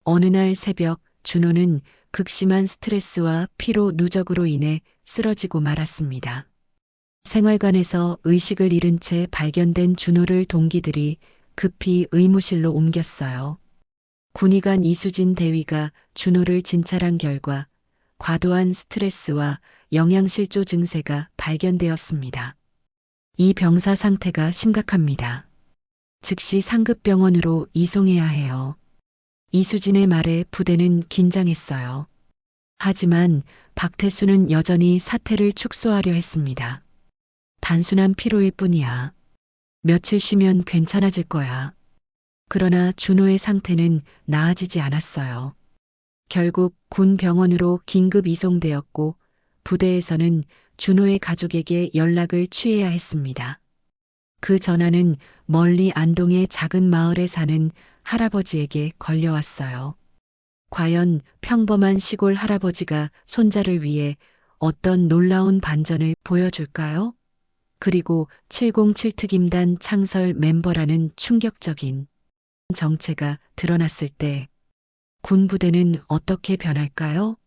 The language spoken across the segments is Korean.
어느 날 새벽 준호는 극심한 스트레스와 피로 누적으로 인해 쓰러지고 말았습니다. 생활관에서 의식을 잃은 채 발견된 준호를 동기들이 급히 의무실로 옮겼어요. 군의관 이수진 대위가 준호를 진찰한 결과 과도한 스트레스와 영양실조 증세가 발견되었습니다. 이 병사 상태가 심각합니다. 즉시 상급병원으로 이송해야 해요. 이수진의 말에 부대는 긴장했어요. 하지만 박태수는 여전히 사태를 축소하려 했습니다. 단순한 피로일 뿐이야. 며칠 쉬면 괜찮아질 거야. 그러나 준호의 상태는 나아지지 않았어요. 결국 군 병원으로 긴급 이송되었고 부대에서는 준호의 가족에게 연락을 취해야 했습니다. 그 전화는 멀리 안동의 작은 마을에 사는 할아버지에게 걸려왔어요. 과연 평범한 시골 할아버지가 손자를 위해 어떤 놀라운 반전을 보여줄까요? 그리고 707특임단 창설 멤버라는 충격적인 정체가 드러났을 때 군부대는 어떻게 변할까요?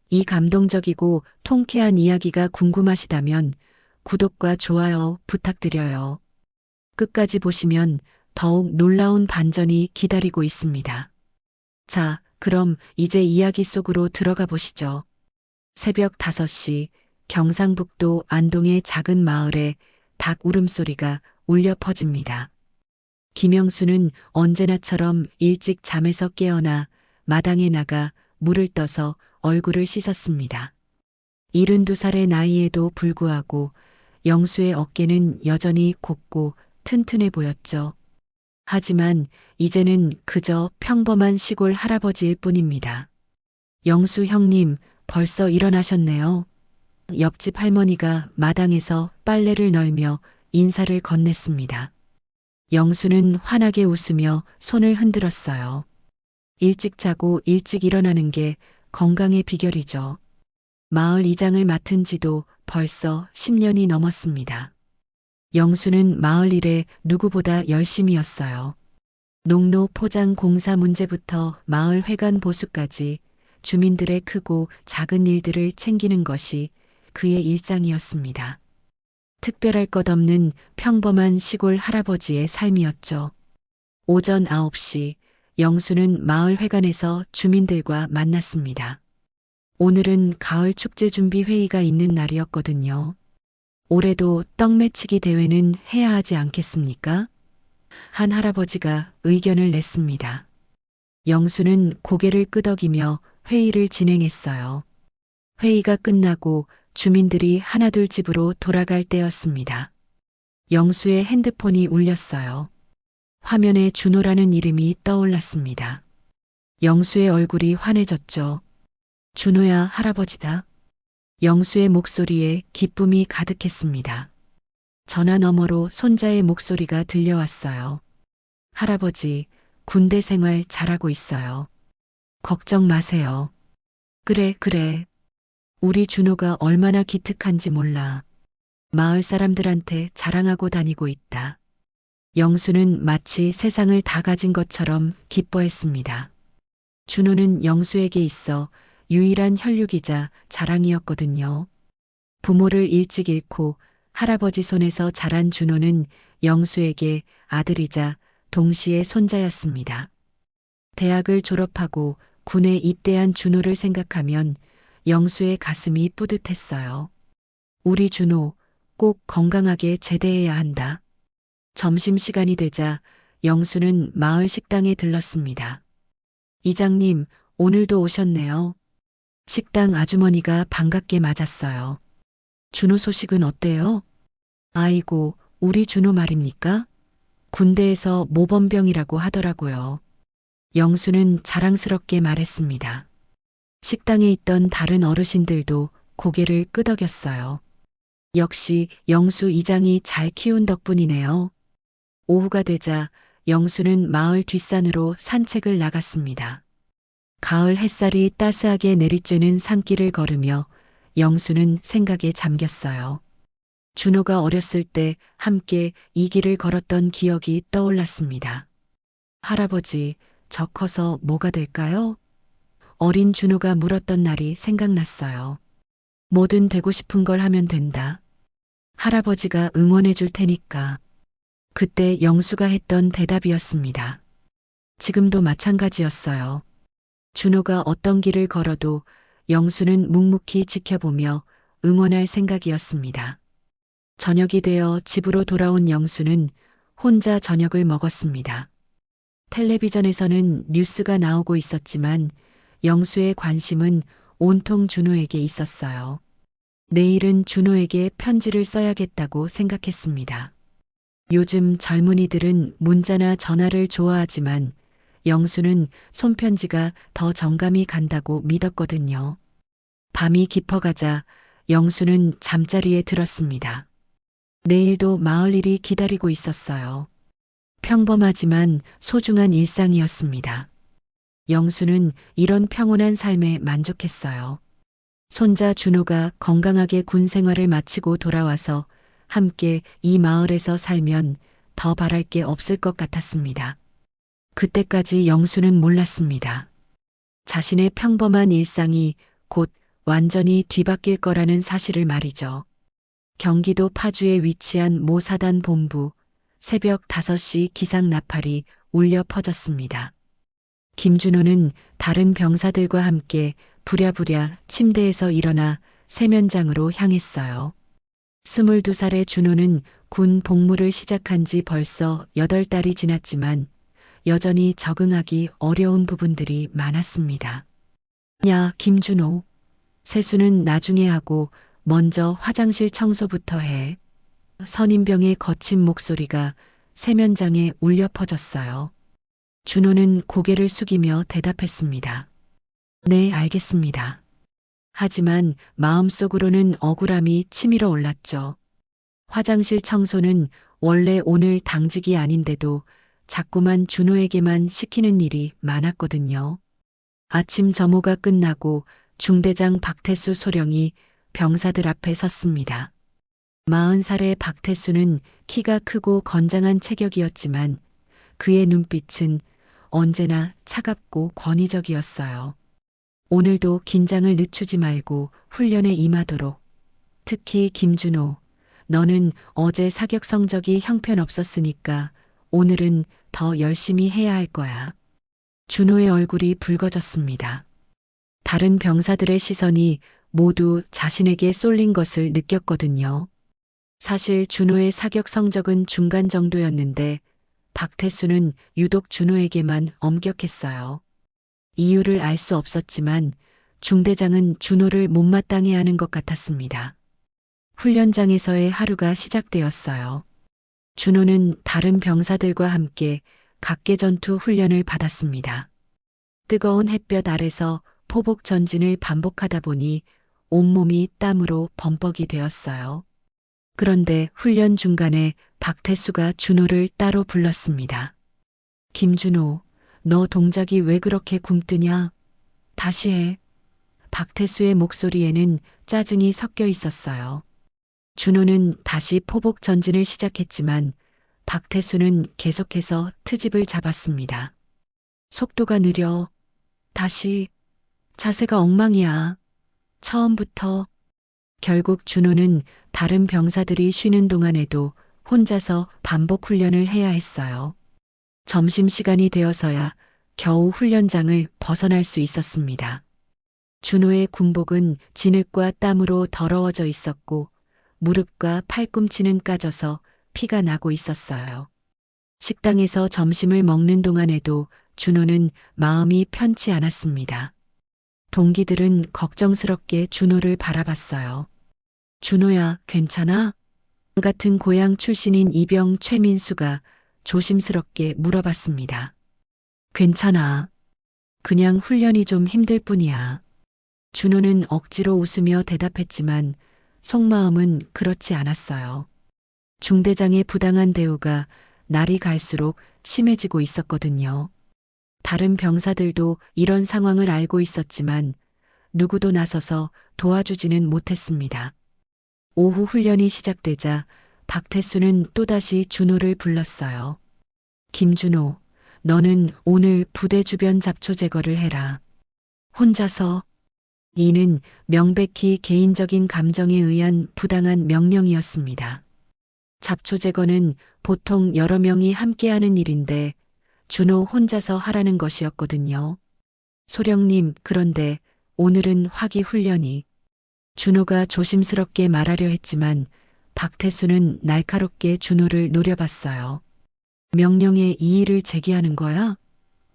이 감동적이고 통쾌한 이야기가 궁금하시다면 구독과 좋아요 부탁드려요. 끝까지 보시면 더욱 놀라운 반전이 기다리고 있습니다. 자, 그럼 이제 이야기 속으로 들어가 보시죠. 새벽 5시 경상북도 안동의 작은 마을에 닭 울음소리가 울려 퍼집니다. 김영수는 언제나처럼 일찍 잠에서 깨어나 마당에 나가 물을 떠서 얼굴을 씻었습니다. 72살의 나이에도 불구하고 영수의 어깨는 여전히 곱고 튼튼해 보였죠. 하지만 이제는 그저 평범한 시골 할아버지일 뿐입니다. 영수 형님, 벌써 일어나셨네요. 옆집 할머니가 마당에서 빨래를 널며 인사를 건넸습니다. 영수는 환하게 웃으며 손을 흔들었어요. 일찍 자고 일찍 일어나는 게 건강의 비결이죠. 마을 이장을 맡은 지도 벌써 10년이 넘었습니다. 영수는 마을 일에 누구보다 열심이었어요. 농로 포장 공사 문제부터 마을 회관 보수까지 주민들의 크고 작은 일들을 챙기는 것이 그의 일상이었습니다. 특별할 것 없는 평범한 시골 할아버지의 삶이었죠. 오전 9시 영수는 마을 회관에서 주민들과 만났습니다. 오늘은 가을 축제 준비 회의가 있는 날이었거든요. 올해도 떡매치기 대회는 해야 하지 않겠습니까? 한 할아버지가 의견을 냈습니다. 영수는 고개를 끄덕이며 회의를 진행했어요. 회의가 끝나고 주민들이 하나둘 집으로 돌아갈 때였습니다. 영수의 핸드폰이 울렸어요. 화면에 준호라는 이름이 떠올랐습니다. 영수의 얼굴이 환해졌죠. 준호야, 할아버지다. 영수의 목소리에 기쁨이 가득했습니다. 전화 너머로 손자의 목소리가 들려왔어요. 할아버지, 군대 생활 잘하고 있어요. 걱정 마세요. 그래, 그래. 우리 준호가 얼마나 기특한지 몰라. 마을 사람들한테 자랑하고 다니고 있다. 영수는 마치 세상을 다 가진 것처럼 기뻐했습니다. 준호는 영수에게 있어 유일한 혈육이자 자랑이었거든요. 부모를 일찍 잃고 할아버지 손에서 자란 준호는 영수에게 아들이자 동시에 손자였습니다. 대학을 졸업하고 군에 입대한 준호를 생각하면 영수의 가슴이 뿌듯했어요. 우리 준호 꼭 건강하게 제대해야 한다. 점심시간이 되자 영수는 마을 식당에 들렀습니다. 이장님, 오늘도 오셨네요. 식당 아주머니가 반갑게 맞았어요. 준호 소식은 어때요? 아이고, 우리 준호 말입니까? 군대에서 모범병이라고 하더라고요. 영수는 자랑스럽게 말했습니다. 식당에 있던 다른 어르신들도 고개를 끄덕였어요. 역시 영수 이장이 잘 키운 덕분이네요. 오후가 되자 영수는 마을 뒷산으로 산책을 나갔습니다. 가을 햇살이 따스하게 내리쬐는 산길을 걸으며 영수는 생각에 잠겼어요. 준호가 어렸을 때 함께 이 길을 걸었던 기억이 떠올랐습니다. 할아버지, 저 커서 뭐가 될까요? 어린 준호가 물었던 날이 생각났어요. 뭐든 되고 싶은 걸 하면 된다. 할아버지가 응원해 줄 테니까. 그때 영수가 했던 대답이었습니다. 지금도 마찬가지였어요. 준호가 어떤 길을 걸어도 영수는 묵묵히 지켜보며 응원할 생각이었습니다. 저녁이 되어 집으로 돌아온 영수는 혼자 저녁을 먹었습니다. 텔레비전에서는 뉴스가 나오고 있었지만 영수의 관심은 온통 준호에게 있었어요. 내일은 준호에게 편지를 써야겠다고 생각했습니다. 요즘 젊은이들은 문자나 전화를 좋아하지만 영수는 손편지가 더 정감이 간다고 믿었거든요. 밤이 깊어가자 영수는 잠자리에 들었습니다. 내일도 마을 일이 기다리고 있었어요. 평범하지만 소중한 일상이었습니다. 영수는 이런 평온한 삶에 만족했어요. 손자 준호가 건강하게 군 생활을 마치고 돌아와서 함께 이 마을에서 살면 더 바랄 게 없을 것 같았습니다. 그때까지 영수는 몰랐습니다. 자신의 평범한 일상이 곧 완전히 뒤바뀔 거라는 사실을 말이죠. 경기도 파주에 위치한 모 사단 본부, 새벽 5시 기상 나팔이 울려 퍼졌습니다. 김준호는 다른 병사들과 함께 부랴부랴 침대에서 일어나 세면장으로 향했어요. 22살의 준호는 군 복무를 시작한 지 벌써 8달이 지났지만 여전히 적응하기 어려운 부분들이 많았습니다. 야, 김준호. 세수는 나중에 하고 먼저 화장실 청소부터 해. 선임병의 거친 목소리가 세면장에 울려 퍼졌어요. 준호는 고개를 숙이며 대답했습니다. 네, 알겠습니다. 하지만 마음속으로는 억울함이 치밀어 올랐죠. 화장실 청소는 원래 오늘 당직이 아닌데도 자꾸만 준호에게만 시키는 일이 많았거든요. 아침 점호가 끝나고 중대장 박태수 소령이 병사들 앞에 섰습니다. 40살의 박태수는 키가 크고 건장한 체격이었지만 그의 눈빛은 언제나 차갑고 권위적이었어요. 오늘도 긴장을 늦추지 말고 훈련에 임하도록. 특히 김준호, 너는 어제 사격 성적이 형편없었으니까 오늘은 더 열심히 해야 할 거야. 준호의 얼굴이 붉어졌습니다. 다른 병사들의 시선이 모두 자신에게 쏠린 것을 느꼈거든요. 사실 준호의 사격 성적은 중간 정도였는데 박태수는 유독 준호에게만 엄격했어요. 이유를 알 수 없었지만 중대장은 준호를 못마땅해 하는 것 같았습니다. 훈련장에서의 하루가 시작되었어요. 준호는 다른 병사들과 함께 각계전투 훈련을 받았습니다. 뜨거운 햇볕 아래서 포복 전진을 반복하다 보니 온몸이 땀으로 범벅이 되었어요. 그런데 훈련 중간에 박태수가 준호를 따로 불렀습니다. 김준호, 너 동작이 왜 그렇게 굼뜨냐? 다시 해. 박태수의 목소리에는 짜증이 섞여 있었어요. 준호는 다시 포복 전진을 시작했지만 박태수는 계속해서 트집을 잡았습니다. 속도가 느려. 다시. 자세가 엉망이야. 처음부터. 결국 준호는 다른 병사들이 쉬는 동안에도 혼자서 반복 훈련을 해야 했어요. 점심시간이 되어서야 겨우 훈련장을 벗어날 수 있었습니다. 준호의 군복은 진흙과 땀으로 더러워져 있었고 무릎과 팔꿈치는 까져서 피가 나고 있었어요. 식당에서 점심을 먹는 동안에도 준호는 마음이 편치 않았습니다. 동기들은 걱정스럽게 준호를 바라봤어요. 준호야, 괜찮아? 그 같은 고향 출신인 이병 최민수가 조심스럽게 물어봤습니다. 괜찮아. 그냥 훈련이 좀 힘들 뿐이야. 준호는 억지로 웃으며 대답했지만 속마음은 그렇지 않았어요. 중대장의 부당한 대우가 날이 갈수록 심해지고 있었거든요. 다른 병사들도 이런 상황을 알고 있었지만 누구도 나서서 도와주지는 못했습니다. 오후 훈련이 시작되자 박태수는 또다시 준호를 불렀어요. 김준호, 너는 오늘 부대 주변 잡초 제거를 해라. 혼자서. 이는 명백히 개인적인 감정에 의한 부당한 명령이었습니다. 잡초 제거는 보통 여러 명이 함께하는 일인데 준호 혼자서 하라는 것이었거든요. 소령님, 그런데 오늘은 화기 훈련이. 준호가 조심스럽게 말하려 했지만 박태수는 날카롭게 준호를 노려봤어요. 명령에 이의를 제기하는 거야?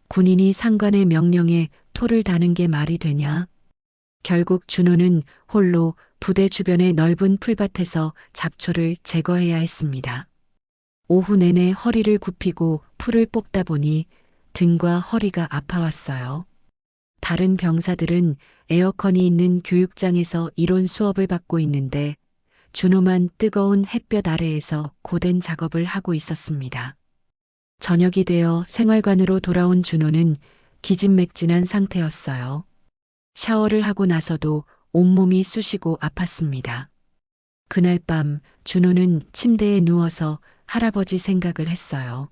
군인이 상관의 명령에 토를 다는 게 말이 되냐? 결국 준호는 홀로 부대 주변의 넓은 풀밭에서 잡초를 제거해야 했습니다. 오후 내내 허리를 굽히고 풀을 뽑다 보니 등과 허리가 아파왔어요. 다른 병사들은 에어컨이 있는 교육장에서 이론 수업을 받고 있는데 준호만 뜨거운 햇볕 아래에서 고된 작업을 하고 있었습니다. 저녁이 되어 생활관으로 돌아온 준호는 기진맥진한 상태였어요. 샤워를 하고 나서도 온몸이 쑤시고 아팠습니다. 그날 밤 준호는 침대에 누워서 할아버지 생각을 했어요.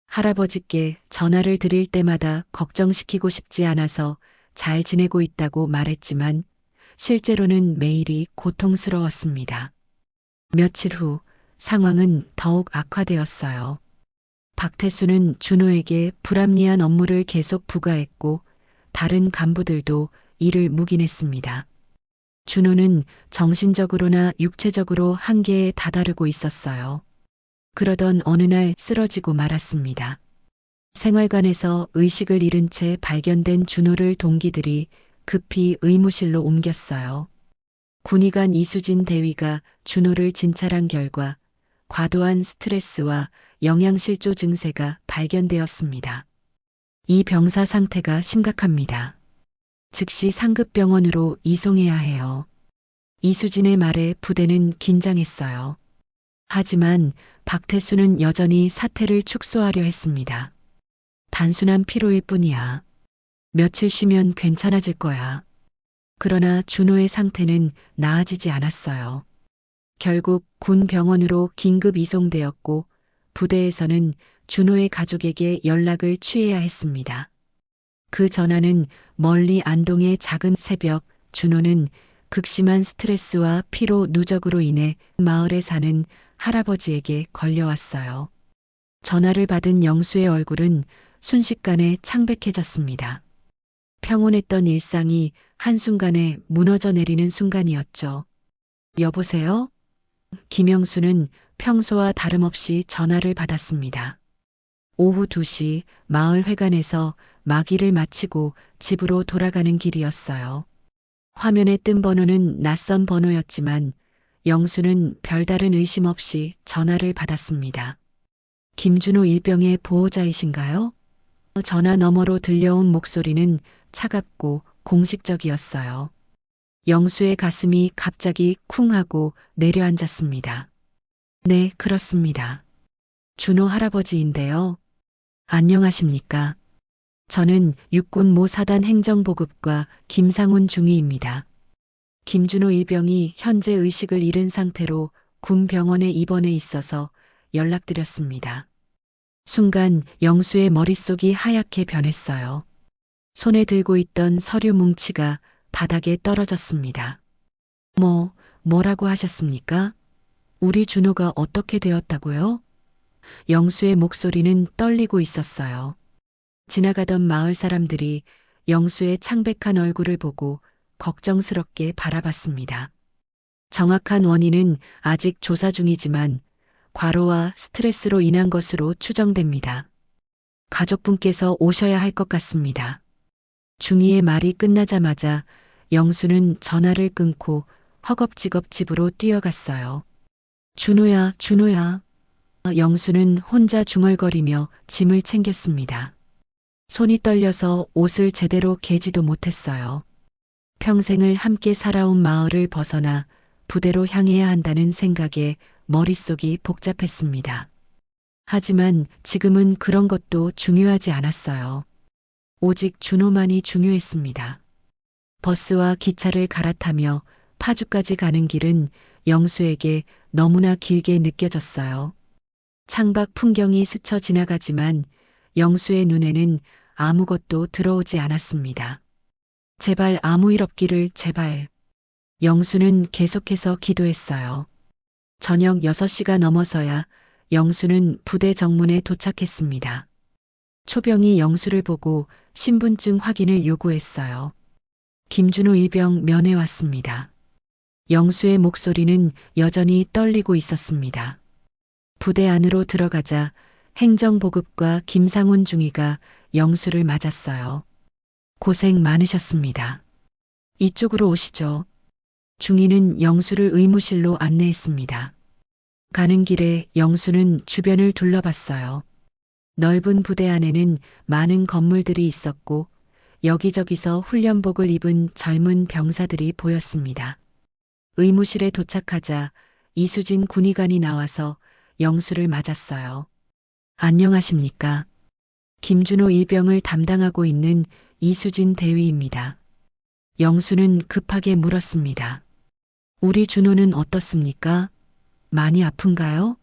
할아버지께 전화를 드릴 때마다 걱정시키고 싶지 않아서 잘 지내고 있다고 말했지만 실제로는 매일이 고통스러웠습니다. 며칠 후 상황은 더욱 악화되었어요. 박태수는 준호에게 불합리한 업무를 계속 부과했고 다른 간부들도 이를 묵인했습니다. 준호는 정신적으로나 육체적으로 한계에 다다르고 있었어요. 그러던 어느 날 쓰러지고 말았습니다. 생활관에서 의식을 잃은 채 발견된 준호를 동기들이 급히 의무실로 옮겼어요. 군의관 이수진 대위가 준호를 진찰한 결과 과도한 스트레스와 영양실조 증세가 발견되었습니다. 이 병사 상태가 심각합니다. 즉시 상급병원으로 이송해야 해요. 이수진의 말에 부대는 긴장했어요. 하지만 박태수는 여전히 사태를 축소하려 했습니다. 단순한 피로일 뿐이야. 며칠 쉬면 괜찮아질 거야. 그러나 준호의 상태는 나아지지 않았어요. 결국 군 병원으로 긴급 이송되었고 부대에서는 준호의 가족에게 연락을 취해야 했습니다. 그 전화는 멀리 안동의 작은 새벽, 준호는 극심한 스트레스와 피로 누적으로 인해 마을에 사는 할아버지에게 걸려왔어요. 전화를 받은 영수의 얼굴은 순식간에 창백해졌습니다. 평온했던 일상이 한순간에 무너져 내리는 순간이었죠. 여보세요? 김영수는 평소와 다름없이 전화를 받았습니다. 오후 2시 마을 회관에서 마기를 마치고 집으로 돌아가는 길이었어요. 화면에 뜬 번호는 낯선 번호였지만 영수는 별다른 의심 없이 전화를 받았습니다. 김준호 일병의 보호자이신가요? 전화 너머로 들려온 목소리는 차갑고 공식적이었어요. 영수의 가슴이 갑자기 쿵 하고 내려앉았습니다. 네, 그렇습니다. 준호 할아버지인데요. 안녕하십니까? 저는 육군 모 사단 행정보급과 김상훈 중위입니다. 김준호 일병이 현재 의식을 잃은 상태로 군 병원에 입원해 있어서 연락드렸습니다. 순간 영수의 머릿속이 하얗게 변했어요. 손에 들고 있던 서류 뭉치가 바닥에 떨어졌습니다. 뭐라고 하셨습니까? 우리 준호가 어떻게 되었다고요? 영수의 목소리는 떨리고 있었어요. 지나가던 마을 사람들이 영수의 창백한 얼굴을 보고 걱정스럽게 바라봤습니다. 정확한 원인은 아직 조사 중이지만 과로와 스트레스로 인한 것으로 추정됩니다. 가족분께서 오셔야 할 것 같습니다. 중이의 말이 끝나자마자 영수는 전화를 끊고 허겁지겁 집으로 뛰어갔어요. 준호야, 준호야. 영수는 혼자 중얼거리며 짐을 챙겼습니다. 손이 떨려서 옷을 제대로 개지도 못했어요. 평생을 함께 살아온 마을을 벗어나 부대로 향해야 한다는 생각에 머릿속이 복잡했습니다. 하지만 지금은 그런 것도 중요하지 않았어요. 오직 준호만이 중요했습니다. 버스와 기차를 갈아타며 파주까지 가는 길은 영수에게 너무나 길게 느껴졌어요. 창밖 풍경이 스쳐 지나가지만 영수의 눈에는 아무것도 들어오지 않았습니다. 제발 아무 일 없기를 제발. 영수는 계속해서 기도했어요. 저녁 6시가 넘어서야 영수는 부대 정문에 도착했습니다. 초병이 영수를 보고 신분증 확인을 요구했어요. 김준호 일병 면회 왔습니다. 영수의 목소리는 여전히 떨리고 있었습니다. 부대 안으로 들어가자 행정보급과 김상훈 중위가 영수를 맞았어요. 고생 많으셨습니다. 이쪽으로 오시죠. 중위는 영수를 의무실로 안내했습니다. 가는 길에 영수는 주변을 둘러봤어요. 넓은 부대 안에는 많은 건물들이 있었고 여기저기서 훈련복을 입은 젊은 병사들이 보였습니다. 의무실에 도착하자 이수진 군의관이 나와서 영수를 맞았어요. 안녕하십니까? 김준호 일병을 담당하고 있는 이수진 대위입니다. 영수는 급하게 물었습니다. 우리 준호는 어떻습니까? 많이 아픈가요?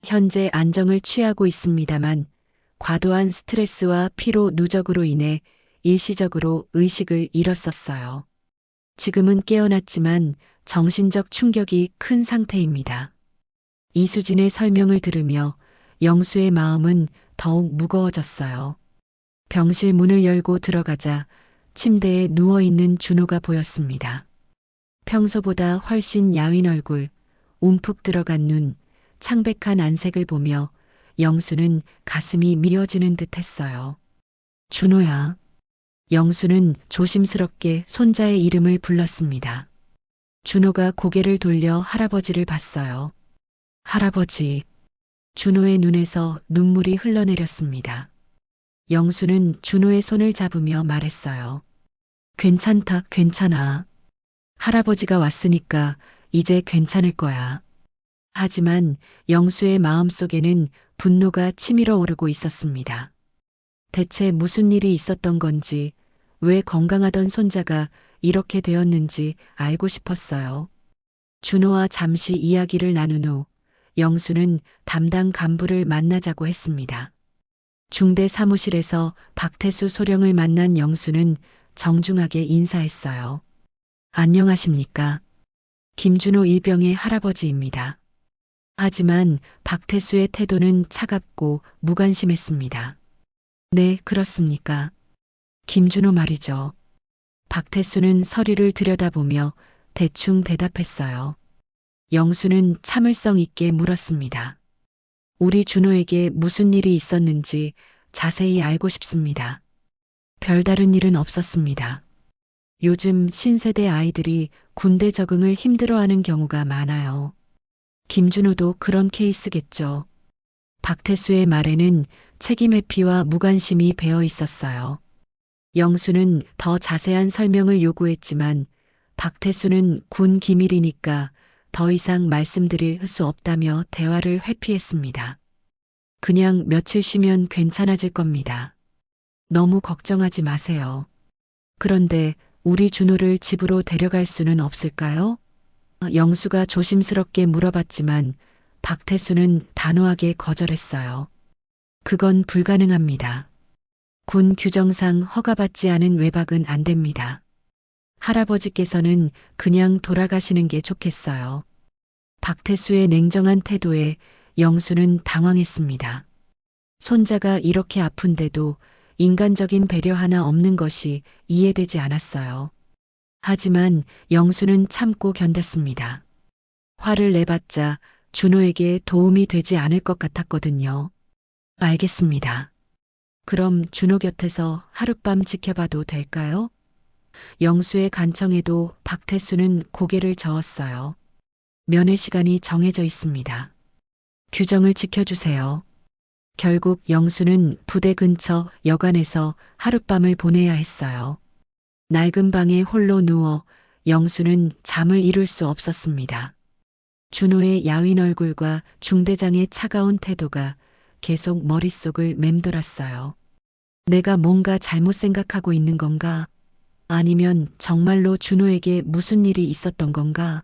현재 안정을 취하고 있습니다만 과도한 스트레스와 피로 누적으로 인해 일시적으로 의식을 잃었었어요. 지금은 깨어났지만 정신적 충격이 큰 상태입니다. 이수진의 설명을 들으며 영수의 마음은 더욱 무거워졌어요. 병실 문을 열고 들어가자 침대에 누워있는 준호가 보였습니다. 평소보다 훨씬 야윈 얼굴, 움푹 들어간 눈, 창백한 안색을 보며 영수는 가슴이 미어지는 듯 했어요. 준호야. 영수는 조심스럽게 손자의 이름을 불렀습니다. 준호가 고개를 돌려 할아버지를 봤어요. 할아버지. 준호의 눈에서 눈물이 흘러내렸습니다. 영수는 준호의 손을 잡으며 말했어요. 괜찮다, 괜찮아. 할아버지가 왔으니까 이제 괜찮을 거야. 하지만 영수의 마음속에는 분노가 치밀어 오르고 있었습니다. 대체 무슨 일이 있었던 건지, 왜 건강하던 손자가 이렇게 되었는지 알고 싶었어요. 준호와 잠시 이야기를 나눈 후 영수는 담당 간부를 만나자고 했습니다. 중대 사무실에서 박태수 소령을 만난 영수는 정중하게 인사했어요. 안녕하십니까? 김준호 일병의 할아버지입니다. 하지만 박태수의 태도는 차갑고 무관심했습니다. 네, 그렇습니까? 김준호 말이죠. 박태수는 서류를 들여다보며 대충 대답했어요. 영수는 참을성 있게 물었습니다. 우리 준호에게 무슨 일이 있었는지 자세히 알고 싶습니다. 별다른 일은 없었습니다. 요즘 신세대 아이들이 군대 적응을 힘들어하는 경우가 많아요. 김준호도 그런 케이스겠죠. 박태수의 말에는 책임 회피와 무관심이 배어 있었어요. 영수는 더 자세한 설명을 요구했지만 박태수는 군 기밀이니까 더 이상 말씀드릴 수 없다며 대화를 회피했습니다. 그냥 며칠 쉬면 괜찮아질 겁니다. 너무 걱정하지 마세요. 그런데 우리 준호를 집으로 데려갈 수는 없을까요? 영수가 조심스럽게 물어봤지만 박태수는 단호하게 거절했어요. 그건 불가능합니다. 군 규정상 허가받지 않은 외박은 안 됩니다. 할아버지께서는 그냥 돌아가시는 게 좋겠어요. 박태수의 냉정한 태도에 영수는 당황했습니다. 손자가 이렇게 아픈데도 인간적인 배려 하나 없는 것이 이해되지 않았어요. 하지만 영수는 참고 견뎠습니다. 화를 내봤자 준호에게 도움이 되지 않을 것 같았거든요. 알겠습니다. 그럼 준호 곁에서 하룻밤 지켜봐도 될까요? 영수의 간청에도 박태수는 고개를 저었어요. 면회 시간이 정해져 있습니다. 규정을 지켜주세요. 결국 영수는 부대 근처 여관에서 하룻밤을 보내야 했어요. 낡은 방에 홀로 누워 영수는 잠을 이룰 수 없었습니다. 준호의 야윈 얼굴과 중대장의 차가운 태도가 계속 머릿속을 맴돌았어요. 내가 뭔가 잘못 생각하고 있는 건가? 아니면 정말로 준호에게 무슨 일이 있었던 건가?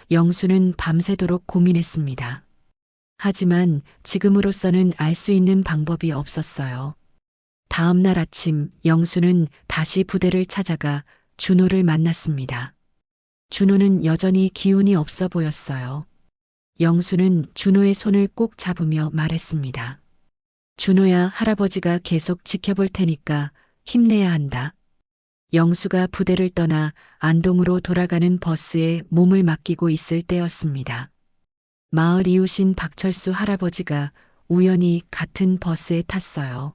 영수는 밤새도록 고민했습니다. 하지만 지금으로서는 알 수 있는 방법이 없었어요. 다음 날 아침 영수는 다시 부대를 찾아가 준호를 만났습니다. 준호는 여전히 기운이 없어 보였어요. 영수는 준호의 손을 꼭 잡으며 말했습니다. 준호야, 할아버지가 계속 지켜볼 테니까 힘내야 한다. 영수가 부대를 떠나 안동으로 돌아가는 버스에 몸을 맡기고 있을 때였습니다. 마을 이웃인 박철수 할아버지가 우연히 같은 버스에 탔어요.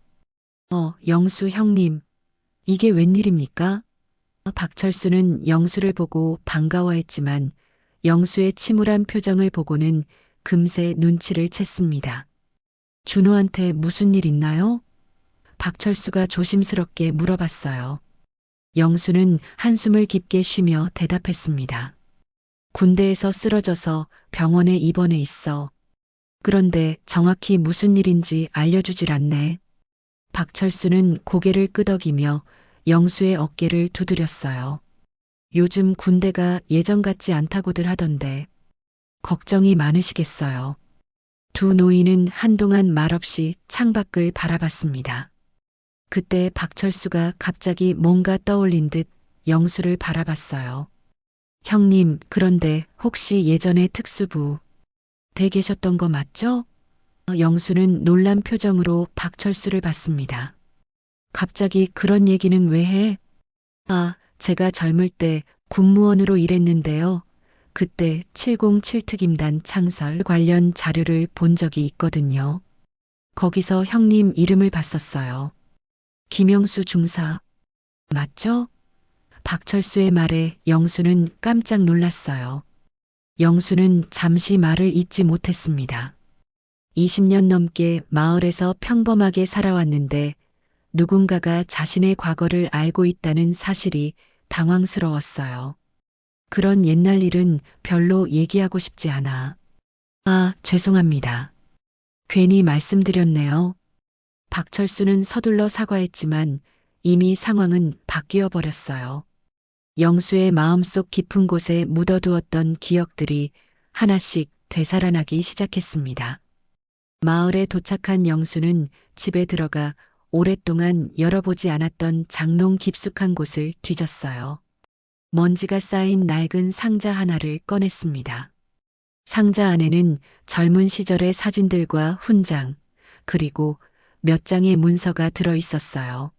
영수 형님, 이게 웬일입니까? 박철수는 영수를 보고 반가워했지만 영수의 침울한 표정을 보고는 금세 눈치를 챘습니다. 준호한테 무슨 일 있나요? 박철수가 조심스럽게 물어봤어요. 영수는 한숨을 깊게 쉬며 대답했습니다. 군대에서 쓰러져서 병원에 입원해 있어. 그런데 정확히 무슨 일인지 알려주질 않네. 박철수는 고개를 끄덕이며 영수의 어깨를 두드렸어요. 요즘 군대가 예전 같지 않다고들 하던데 걱정이 많으시겠어요. 두 노인은 한동안 말없이 창밖을 바라봤습니다. 그때 박철수가 갑자기 뭔가 떠올린 듯 영수를 바라봤어요. 형님, 그런데 혹시 예전에 특수부 돼 계셨던 거 맞죠? 영수는 놀란 표정으로 박철수를 봤습니다. 갑자기 그런 얘기는 왜 해? 제가 젊을 때 군무원으로 일했는데요. 그때 707특임단 창설 관련 자료를 본 적이 있거든요. 거기서 형님 이름을 봤었어요. 김영수 중사. 맞죠? 박철수의 말에 영수는 깜짝 놀랐어요. 영수는 잠시 말을 잇지 못했습니다. 20년 넘게 마을에서 평범하게 살아왔는데 누군가가 자신의 과거를 알고 있다는 사실이 당황스러웠어요. 그런 옛날 일은 별로 얘기하고 싶지 않아. 죄송합니다. 괜히 말씀드렸네요. 박철수는 서둘러 사과했지만 이미 상황은 바뀌어 버렸어요. 영수의 마음속 깊은 곳에 묻어두었던 기억들이 하나씩 되살아나기 시작했습니다. 마을에 도착한 영수는 집에 들어가 오랫동안 열어보지 않았던 장롱 깊숙한 곳을 뒤졌어요. 먼지가 쌓인 낡은 상자 하나를 꺼냈습니다. 상자 안에는 젊은 시절의 사진들과 훈장, 그리고 몇 장의 문서가 들어 있었어요.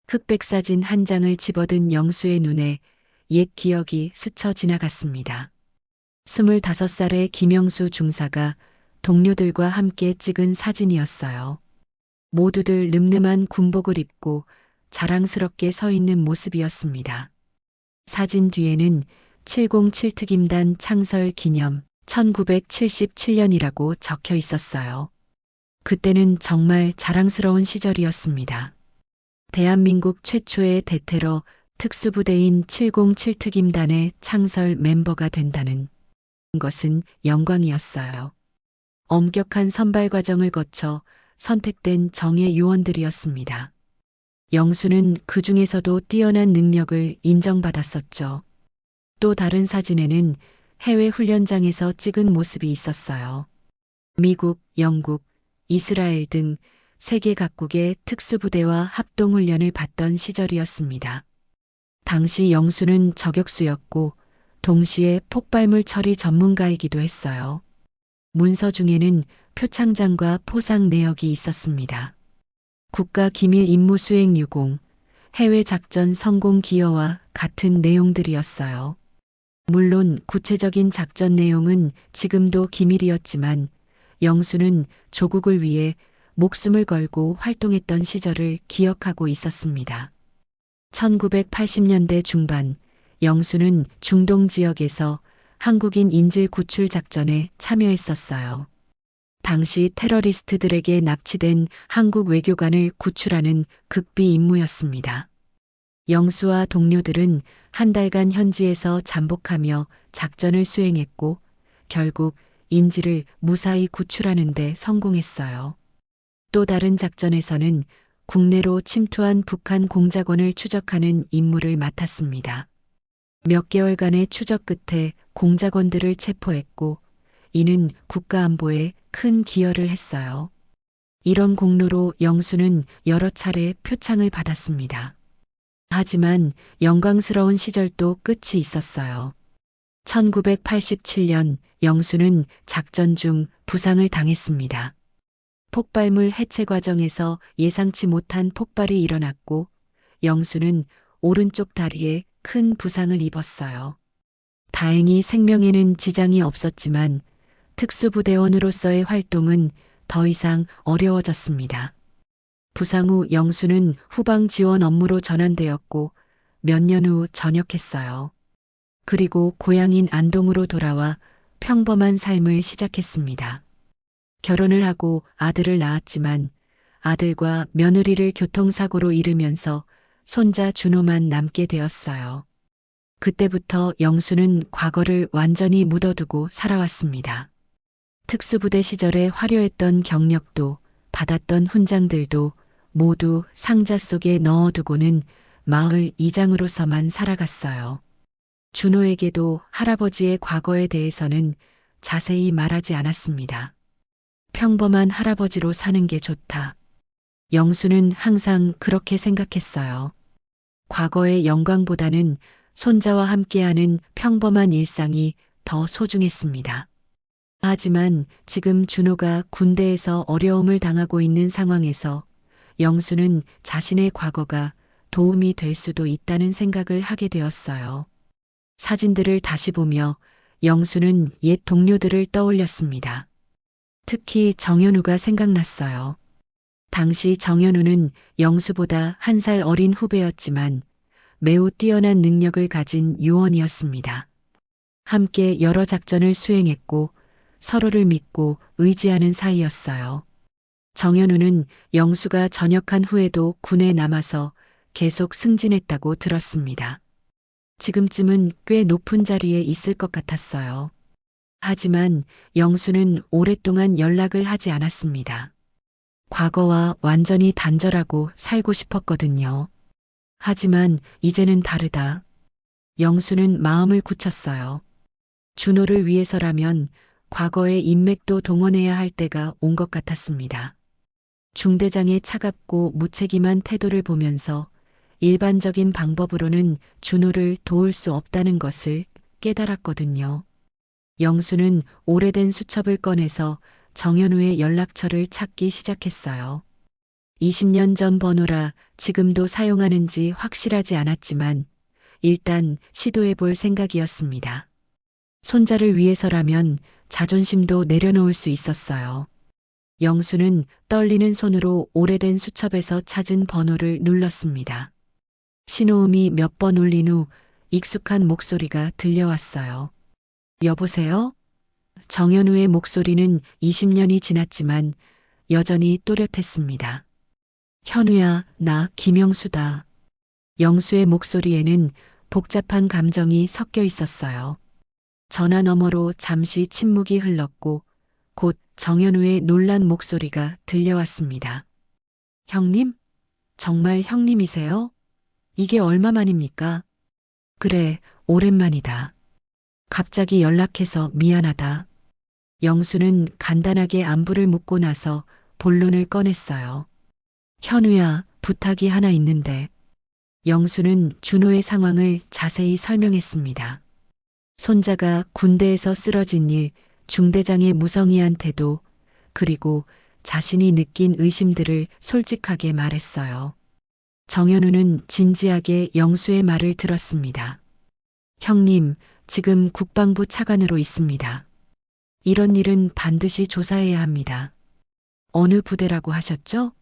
흑백 사진 한 장을 집어든 영수의 눈에 옛 기억이 스쳐 지나갔습니다. 25살의 김영수 중사가 동료들과 함께 찍은 사진이었어요. 모두들 늠름한 군복을 입고 자랑스럽게 서 있는 모습이었습니다. 사진 뒤에는 707특임단 창설 기념 1977년이라고 적혀 있었어요. 그때는 정말 자랑스러운 시절이었습니다. 대한민국 최초의 대테러 특수부대인 707특임단의 창설 멤버가 된다는 것은 영광이었어요. 엄격한 선발 과정을 거쳐 선택된 정예 요원들이었습니다. 영수는 그 중에서도 뛰어난 능력을 인정받았었죠. 또 다른 사진에는 해외 훈련장에서 찍은 모습이 있었어요. 미국, 영국, 이스라엘 등 세계 각국의 특수부대와 합동훈련을 받던 시절이었습니다. 당시 영수는 저격수였고 동시에 폭발물 처리 전문가이기도 했어요. 문서 중에는 표창장과 포상 내역이 있었습니다. 국가 기밀 임무 수행 유공, 해외 작전 성공 기여와 같은 내용들이었어요. 물론 구체적인 작전 내용은 지금도 기밀이었지만 영수는 조국을 위해 목숨을 걸고 활동했던 시절을 기억하고 있었습니다. 1980년대 중반 영수는 중동 지역에서 한국인 인질 구출 작전에 참여했었어요. 당시 테러리스트들에게 납치된 한국 외교관을 구출하는 극비 임무였습니다. 영수와 동료들은 한 달간 현지에서 잠복하며 작전을 수행했고 결국 인질을 무사히 구출하는 데 성공했어요. 또 다른 작전에서는 국내로 침투한 북한 공작원을 추적하는 임무를 맡았습니다. 몇 개월간의 추적 끝에 공작원들을 체포했고 이는 국가안보에 큰 기여를 했어요. 이런 공로로 영수는 여러 차례 표창을 받았습니다. 하지만 영광스러운 시절도 끝이 있었어요. 1987년 영수는 작전 중 부상을 당했습니다. 폭발물 해체 과정에서 예상치 못한 폭발이 일어났고 영수는 오른쪽 다리에 큰 부상을 입었어요. 다행히 생명에는 지장이 없었지만 특수부대원으로서의 활동은 더 이상 어려워졌습니다. 부상 후 영수는 후방 지원 업무로 전환되었고 몇 년 후 전역했어요. 그리고 고향인 안동으로 돌아와 평범한 삶을 시작했습니다. 결혼을 하고 아들을 낳았지만 아들과 며느리를 교통사고로 잃으면서 손자 준호만 남게 되었어요. 그때부터 영수는 과거를 완전히 묻어두고 살아왔습니다. 특수부대 시절에 화려했던 경력도 받았던 훈장들도 모두 상자 속에 넣어두고는 마을 이장으로서만 살아갔어요. 준호에게도 할아버지의 과거에 대해서는 자세히 말하지 않았습니다. 평범한 할아버지로 사는 게 좋다. 영수는 항상 그렇게 생각했어요. 과거의 영광보다는 손자와 함께하는 평범한 일상이 더 소중했습니다. 하지만 지금 준호가 군대에서 어려움을 당하고 있는 상황에서 영수는 자신의 과거가 도움이 될 수도 있다는 생각을 하게 되었어요. 사진들을 다시 보며 영수는 옛 동료들을 떠올렸습니다. 특히 정현우가 생각났어요. 당시 정현우는 영수보다 1살 어린 후배였지만 매우 뛰어난 능력을 가진 요원이었습니다. 함께 여러 작전을 수행했고 서로를 믿고 의지하는 사이였어요. 정현우는 영수가 전역한 후에도 군에 남아서 계속 승진했다고 들었습니다. 지금쯤은 꽤 높은 자리에 있을 것 같았어요. 하지만 영수는 오랫동안 연락을 하지 않았습니다. 과거와 완전히 단절하고 살고 싶었거든요. 하지만 이제는 다르다. 영수는 마음을 굳혔어요. 준호를 위해서라면 과거의 인맥도 동원해야 할 때가 온 것 같았습니다. 중대장의 차갑고 무책임한 태도를 보면서 일반적인 방법으로는 준호를 도울 수 없다는 것을 깨달았거든요. 영수는 오래된 수첩을 꺼내서 정현우의 연락처를 찾기 시작했어요. 20년 전 번호라 지금도 사용하는지 확실하지 않았지만 일단 시도해 볼 생각이었습니다. 손자를 위해서라면 자존심도 내려놓을 수 있었어요. 영수는 떨리는 손으로 오래된 수첩에서 찾은 번호를 눌렀습니다. 신호음이 몇 번 울린 후 익숙한 목소리가 들려왔어요. 여보세요? 정현우의 목소리는 20년이 지났지만 여전히 또렷했습니다. 현우야, 나 김영수다. 영수의 목소리에는 복잡한 감정이 섞여 있었어요. 전화 너머로 잠시 침묵이 흘렀고 곧 정현우의 놀란 목소리가 들려왔습니다. 형님? 정말 형님이세요? 이게 얼마만입니까? 그래, 오랜만이다. 갑자기 연락해서 미안하다. 영수는 간단하게 안부를 묻고 나서 본론을 꺼냈어요. 현우야, 부탁이 하나 있는데. 영수는 준호의 상황을 자세히 설명했습니다. 손자가 군대에서 쓰러진 일, 중대장의 무성의한 태도, 그리고 자신이 느낀 의심들을 솔직하게 말했어요. 정현우는 진지하게 영수의 말을 들었습니다. 형님, 지금 국방부 차관으로 있습니다. 이런 일은 반드시 조사해야 합니다. 어느 부대라고 하셨죠?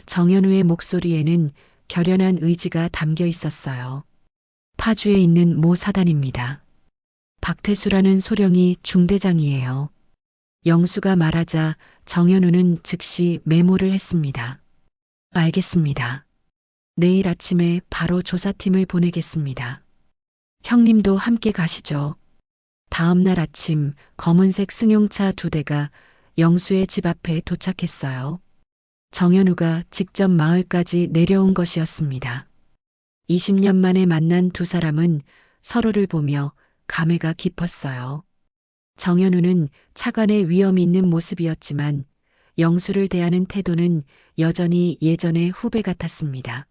정현우의 목소리에는 결연한 의지가 담겨 있었어요. 파주에 있는 모 사단입니다. 박태수라는 소령이 중대장이에요. 영수가 말하자 정현우는 즉시 메모를 했습니다. 알겠습니다. 내일 아침에 바로 조사팀을 보내겠습니다. 형님도 함께 가시죠. 다음 날 아침 검은색 승용차 2대가 영수의 집 앞에 도착했어요. 정현우가 직접 마을까지 내려온 것이었습니다. 20년 만에 만난 두 사람은 서로를 보며 감회가 깊었어요. 정현우는 차관의 위험 있는 모습이었지만 영수를 대하는 태도는 여전히 예전의 후배 같았습니다.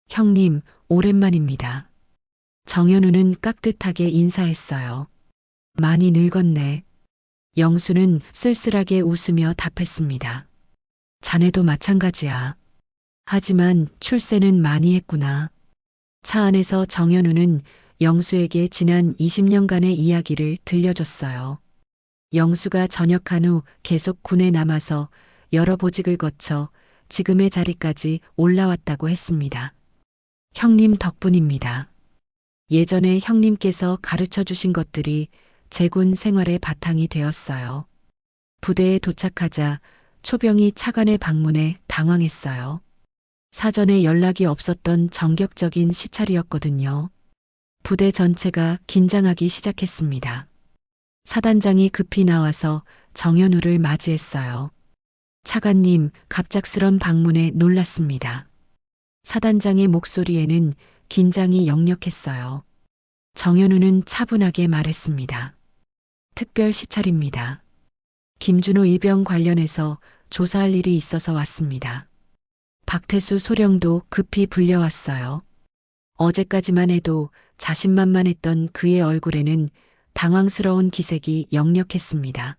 형님, 오랜만입니다. 정현우는 깍듯하게 인사했어요. 많이 늙었네. 영수는 쓸쓸하게 웃으며 답했습니다. 자네도 마찬가지야. 하지만 출세는 많이 했구나. 차 안에서 정현우는 영수에게 지난 20년간의 이야기를 들려줬어요. 영수가 전역한 후 계속 군에 남아서 여러 보직을 거쳐 지금의 자리까지 올라왔다고 했습니다. 형님 덕분입니다. 예전에 형님께서 가르쳐 주신 것들이 제군 생활의 바탕이 되었어요. 부대에 도착하자 초병이 차관의 방문에 당황했어요. 사전에 연락이 없었던 정격적인 시찰이었거든요. 부대 전체가 긴장하기 시작했습니다. 사단장이 급히 나와서 정현우를 맞이했어요. 차관님, 갑작스런 방문에 놀랐습니다. 사단장의 목소리에는 긴장이 역력했어요. 정현우는 차분하게 말했습니다. 특별 시찰입니다. 김준호 일병 관련해서 조사할 일이 있어서 왔습니다. 박태수 소령도 급히 불려왔어요. 어제까지만 해도 자신만만했던 그의 얼굴에는 당황스러운 기색이 역력했습니다.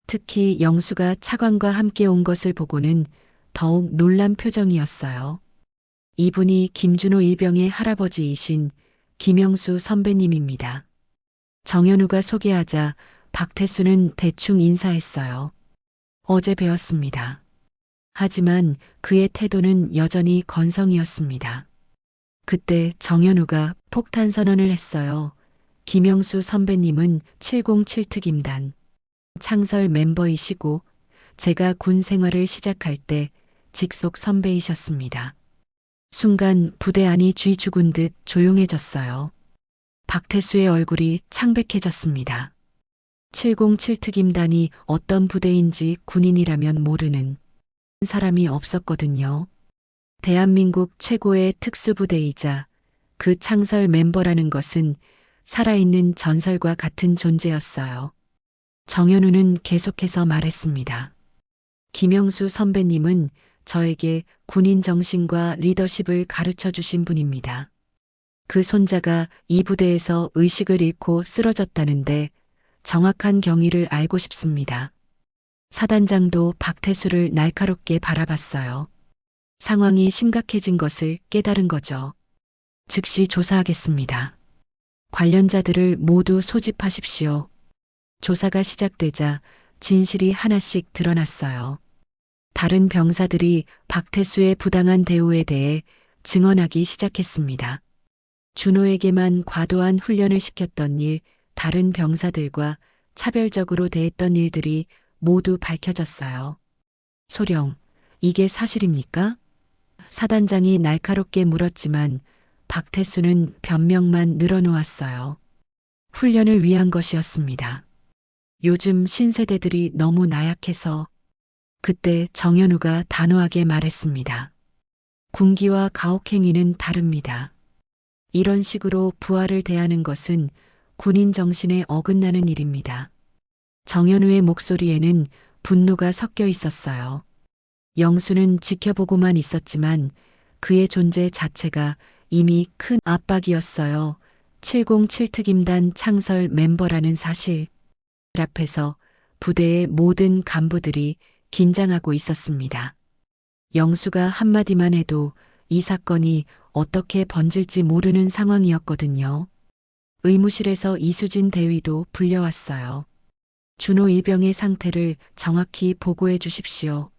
특히 영수가 차관과 함께 온 것을 보고는 더욱 놀란 표정이었어요. 이분이 김준호 일병의 할아버지이신 김영수 선배님입니다. 정현우가 소개하자 박태수는 대충 인사했어요. 어제 뵈었습니다. 하지만 그의 태도는 여전히 건성이었습니다. 그때 정현우가 폭탄 선언을 했어요. 김영수 선배님은 707특임단 창설 멤버이시고 제가 군 생활을 시작할 때 직속 선배이셨습니다. 순간 부대 안이 쥐 죽은 듯 조용해졌어요. 박태수의 얼굴이 창백해졌습니다. 707특임단이 어떤 부대인지 군인이라면 모르는 사람이 없었거든요. 대한민국 최고의 특수부대이자 그 창설 멤버라는 것은 살아있는 전설과 같은 존재였어요. 정현우는 계속해서 말했습니다. 김영수 선배님은 저에게 군인 정신과 리더십을 가르쳐 주신 분입니다. 그 손자가 이 부대에서 의식을 잃고 쓰러졌다는데 정확한 경위를 알고 싶습니다. 사단장도 박태수를 날카롭게 바라봤어요. 상황이 심각해진 것을 깨달은 거죠. 즉시 조사하겠습니다. 관련자들을 모두 소집하십시오. 조사가 시작되자 진실이 하나씩 드러났어요. 다른 병사들이 박태수의 부당한 대우에 대해 증언하기 시작했습니다. 준호에게만 과도한 훈련을 시켰던 일, 다른 병사들과 차별적으로 대했던 일들이 모두 밝혀졌어요. 소령, 이게 사실입니까? 사단장이 날카롭게 물었지만 박태수는 변명만 늘어놓았어요. 훈련을 위한 것이었습니다. 요즘 신세대들이 너무 나약해서. 그때 정현우가 단호하게 말했습니다. 군기와 가혹행위는 다릅니다. 이런 식으로 부하를 대하는 것은 군인 정신에 어긋나는 일입니다. 정현우의 목소리에는 분노가 섞여 있었어요. 영수는 지켜보고만 있었지만 그의 존재 자체가 이미 큰 압박이었어요. 707특임단 창설 멤버라는 사실 앞에서 부대의 모든 간부들이 긴장하고 있었습니다. 영수가 한마디만 해도 이 사건이 어떻게 번질지 모르는 상황이었거든요. 의무실에서 이수진 대위도 불려왔어요. 준호 일병의 상태를 정확히 보고해 주십시오.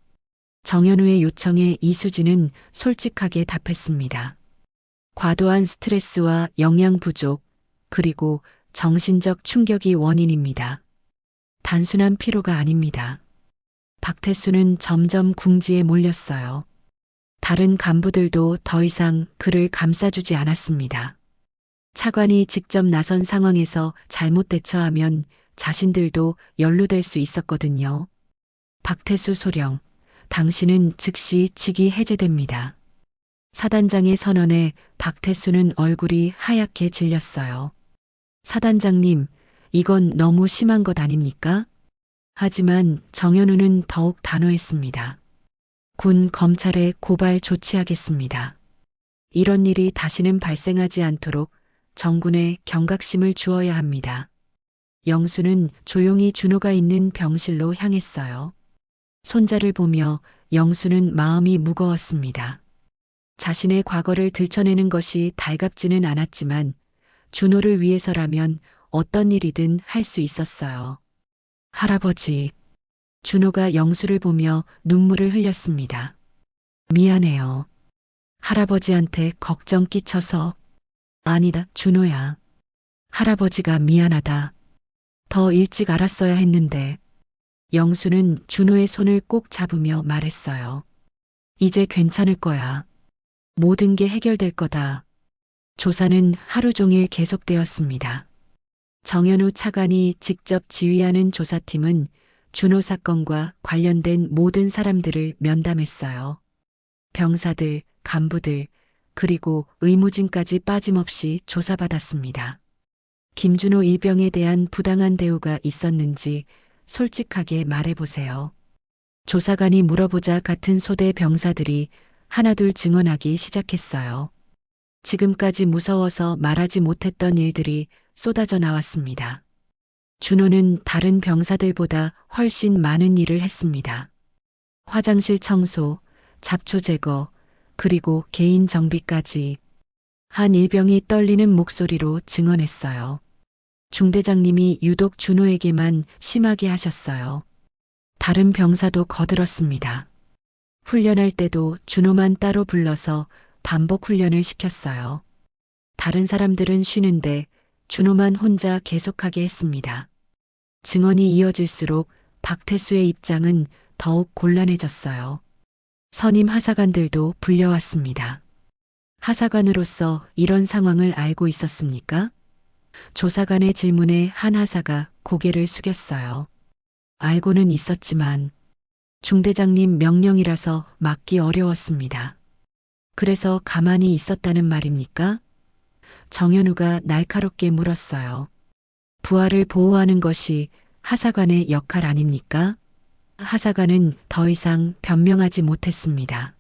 정현우의 요청에 이수진은 솔직하게 답했습니다. 과도한 스트레스와 영양 부족, 그리고 정신적 충격이 원인입니다. 단순한 피로가 아닙니다. 박태수는 점점 궁지에 몰렸어요. 다른 간부들도 더 이상 그를 감싸주지 않았습니다. 차관이 직접 나선 상황에서 잘못 대처하면 자신들도 연루될 수 있었거든요. 박태수 소령, 당신은 즉시 직위 해제됩니다. 사단장의 선언에 박태수는 얼굴이 하얗게 질렸어요. 사단장님, 이건 너무 심한 것 아닙니까? 하지만 정현우는 더욱 단호했습니다. 군 검찰에 고발 조치하겠습니다. 이런 일이 다시는 발생하지 않도록 정군에 경각심을 주어야 합니다. 영수는 조용히 준호가 있는 병실로 향했어요. 손자를 보며 영수는 마음이 무거웠습니다. 자신의 과거를 들춰내는 것이 달갑지는 않았지만 준호를 위해서라면 어떤 일이든 할 수 있었어요. 할아버지, 준호가 영수를 보며 눈물을 흘렸습니다. 미안해요. 할아버지한테 걱정 끼쳐서. 아니다, 준호야. 할아버지가 미안하다. 더 일찍 알았어야 했는데. 영수는 준호의 손을 꼭 잡으며 말했어요. 이제 괜찮을 거야. 모든 게 해결될 거다. 조사는 하루 종일 계속되었습니다. 정현우 차관이 직접 지휘하는 조사팀은 준호 사건과 관련된 모든 사람들을 면담했어요. 병사들, 간부들, 그리고 의무진까지 빠짐없이 조사받았습니다. 김준호 일병에 대한 부당한 대우가 있었는지 솔직하게 말해보세요. 조사관이 물어보자 같은 소대 병사들이 하나둘 증언하기 시작했어요. 지금까지 무서워서 말하지 못했던 일들이 쏟아져 나왔습니다. 준호는 다른 병사들보다 훨씬 많은 일을 했습니다. 화장실 청소, 잡초 제거, 그리고 개인 정비까지. 한 일병이 떨리는 목소리로 증언했어요. 중대장님이 유독 준호에게만 심하게 하셨어요. 다른 병사도 거들었습니다. 훈련할 때도 준호만 따로 불러서 반복 훈련을 시켰어요. 다른 사람들은 쉬는데 준호만 혼자 계속하게 했습니다. 증언이 이어질수록 박태수의 입장은 더욱 곤란해졌어요. 선임 하사관들도 불려왔습니다. 하사관으로서 이런 상황을 알고 있었습니까? 조사관의 질문에 한 하사가 고개를 숙였어요. 알고는 있었지만 중대장님 명령이라서 막기 어려웠습니다. 그래서 가만히 있었다는 말입니까? 정현우가 날카롭게 물었어요. 부하를 보호하는 것이 하사관의 역할 아닙니까? 하사관은 더 이상 변명하지 못했습니다.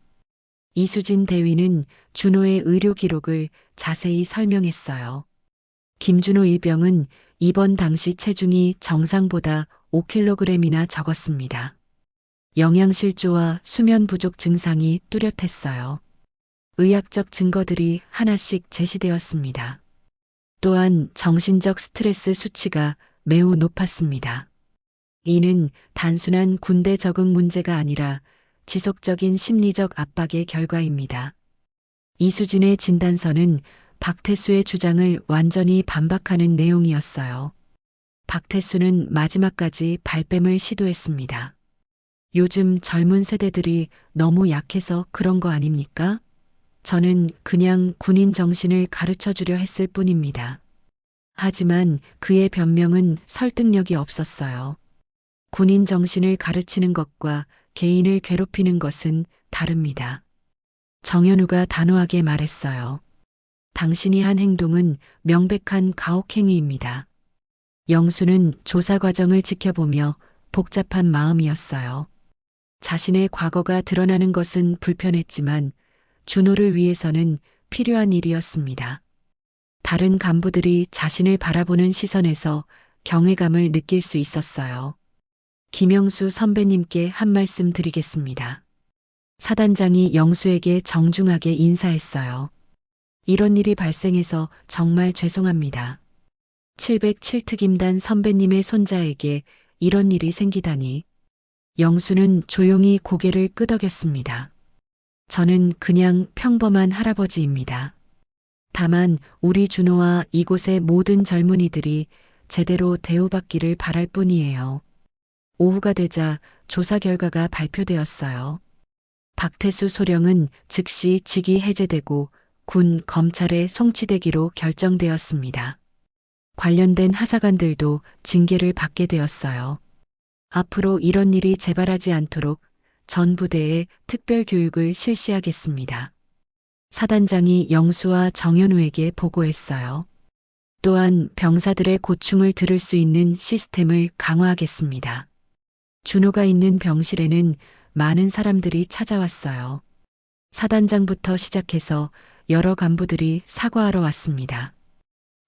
이수진 대위는 준호의 의료 기록을 자세히 설명했어요. 김준호 일병은 입원 당시 체중이 정상보다 5kg이나 적었습니다. 영양실조와 수면 부족 증상이 뚜렷했어요. 의학적 증거들이 하나씩 제시되었습니다. 또한 정신적 스트레스 수치가 매우 높았습니다. 이는 단순한 군대 적응 문제가 아니라 지속적인 심리적 압박의 결과입니다. 이수진의 진단서는 박태수의 주장을 완전히 반박하는 내용이었어요. 박태수는 마지막까지 발뺌을 시도했습니다. 요즘 젊은 세대들이 너무 약해서 그런 거 아닙니까? 저는 그냥 군인 정신을 가르쳐 주려 했을 뿐입니다. 하지만 그의 변명은 설득력이 없었어요. 군인 정신을 가르치는 것과 개인을 괴롭히는 것은 다릅니다. 정현우가 단호하게 말했어요. 당신이 한 행동은 명백한 가혹행위입니다. 영수는 조사 과정을 지켜보며 복잡한 마음이었어요. 자신의 과거가 드러나는 것은 불편했지만 준호를 위해서는 필요한 일이었습니다. 다른 간부들이 자신을 바라보는 시선에서 경외감을 느낄 수 있었어요. 김영수 선배님께 한 말씀 드리겠습니다. 사단장이 영수에게 정중하게 인사했어요. 이런 일이 발생해서 정말 죄송합니다. 707특임단 선배님의 손자에게 이런 일이 생기다니. 영수는 조용히 고개를 끄덕였습니다. 저는 그냥 평범한 할아버지입니다. 다만 우리 준호와 이곳의 모든 젊은이들이 제대로 대우받기를 바랄 뿐이에요. 오후가 되자 조사 결과가 발표되었어요. 박태수 소령은 즉시 직위 해제되고 군 검찰에 송치되기로 결정되었습니다. 관련된 하사관들도 징계를 받게 되었어요. 앞으로 이런 일이 재발하지 않도록 전 부대에 특별 교육을 실시하겠습니다. 사단장이 영수와 정현우에게 보고했어요. 또한 병사들의 고충을 들을 수 있는 시스템을 강화하겠습니다. 준호가 있는 병실에는 많은 사람들이 찾아왔어요. 사단장부터 시작해서 여러 간부들이 사과하러 왔습니다.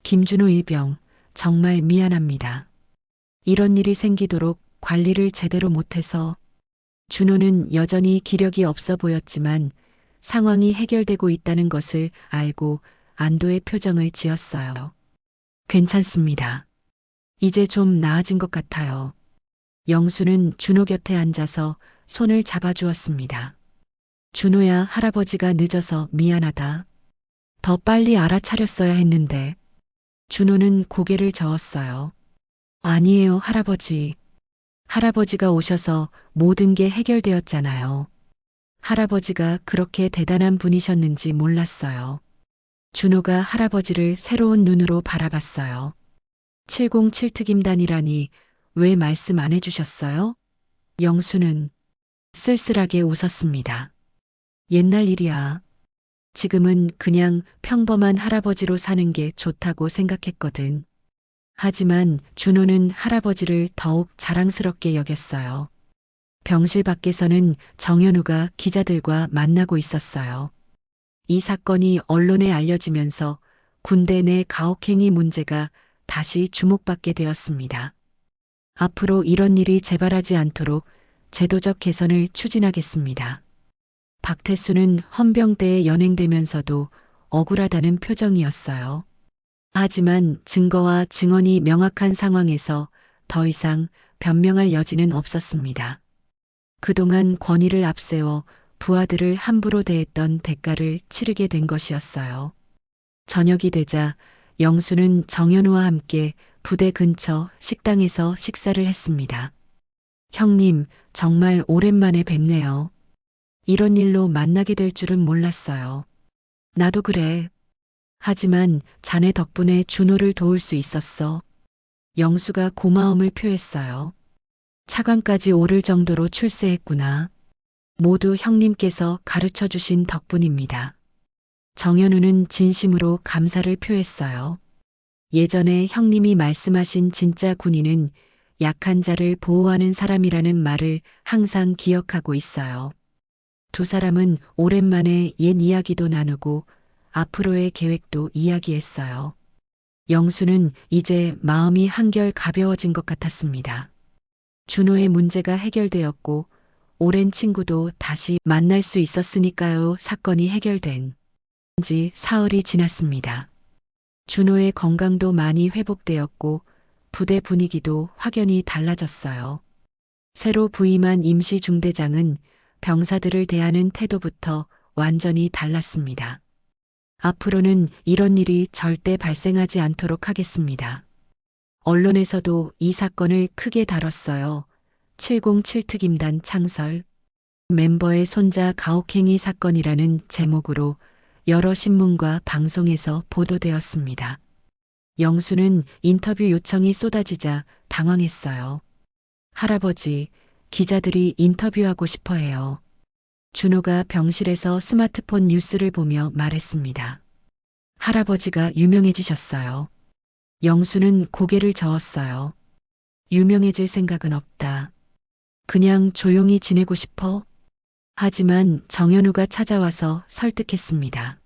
김준호 일병, 정말 미안합니다. 이런 일이 생기도록 관리를 제대로 못해서 준호는 여전히 기력이 없어 보였지만 상황이 해결되고 있다는 것을 알고 안도의 표정을 지었어요. 괜찮습니다. 이제 좀 나아진 것 같아요. 영수는 준호 곁에 앉아서 손을 잡아주었습니다. 준호야, 할아버지가 늦어서 미안하다. 더 빨리 알아차렸어야 했는데. 준호는 고개를 저었어요. 아니에요, 할아버지. 할아버지가 오셔서 모든 게 해결되었잖아요. 할아버지가 그렇게 대단한 분이셨는지 몰랐어요. 준호가 할아버지를 새로운 눈으로 바라봤어요. 707특임단이라니 왜 말씀 안 해주셨어요? 영수는 쓸쓸하게 웃었습니다. 옛날 일이야. 지금은 그냥 평범한 할아버지로 사는 게 좋다고 생각했거든. 하지만 준호는 할아버지를 더욱 자랑스럽게 여겼어요. 병실 밖에서는 정현우가 기자들과 만나고 있었어요. 이 사건이 언론에 알려지면서 군대 내 가혹행위 문제가 다시 주목받게 되었습니다. 앞으로 이런 일이 재발하지 않도록 제도적 개선을 추진하겠습니다. 박태수는 헌병대에 연행되면서도 억울하다는 표정이었어요. 하지만 증거와 증언이 명확한 상황에서 더 이상 변명할 여지는 없었습니다. 그동안 권위를 앞세워 부하들을 함부로 대했던 대가를 치르게 된 것이었어요. 저녁이 되자 영수는 정현우와 함께 부대 근처 식당에서 식사를 했습니다. 형님, 정말 오랜만에 뵙네요. 이런 일로 만나게 될 줄은 몰랐어요. 나도 그래. 하지만 자네 덕분에 준호를 도울 수 있었어. 영수가 고마움을 표했어요. 차관까지 오를 정도로 출세했구나. 모두 형님께서 가르쳐 주신 덕분입니다. 정현우는 진심으로 감사를 표했어요. 예전에 형님이 말씀하신 진짜 군인은 약한 자를 보호하는 사람이라는 말을 항상 기억하고 있어요. 두 사람은 오랜만에 옛 이야기도 나누고 앞으로의 계획도 이야기했어요. 영수는 이제 마음이 한결 가벼워진 것 같았습니다. 준호의 문제가 해결되었고 오랜 친구도 다시 만날 수 있었으니까요. 사건이 해결된 지 사흘이 지났습니다. 준호의 건강도 많이 회복되었고 부대 분위기도 확연히 달라졌어요. 새로 부임한 임시 중대장은 병사들을 대하는 태도부터 완전히 달랐습니다. 앞으로는 이런 일이 절대 발생하지 않도록 하겠습니다. 언론에서도 이 사건을 크게 다뤘어요. 707특임단 창설, 멤버의 손자 가혹행위 사건이라는 제목으로 여러 신문과 방송에서 보도되었습니다. 영수는 인터뷰 요청이 쏟아지자 당황했어요. 할아버지, 기자들이 인터뷰하고 싶어 해요. 준호가 병실에서 스마트폰 뉴스를 보며 말했습니다. 할아버지가 유명해지셨어요. 영수는 고개를 저었어요. 유명해질 생각은 없다. 그냥 조용히 지내고 싶어? 하지만 정현우가 찾아와서 설득했습니다.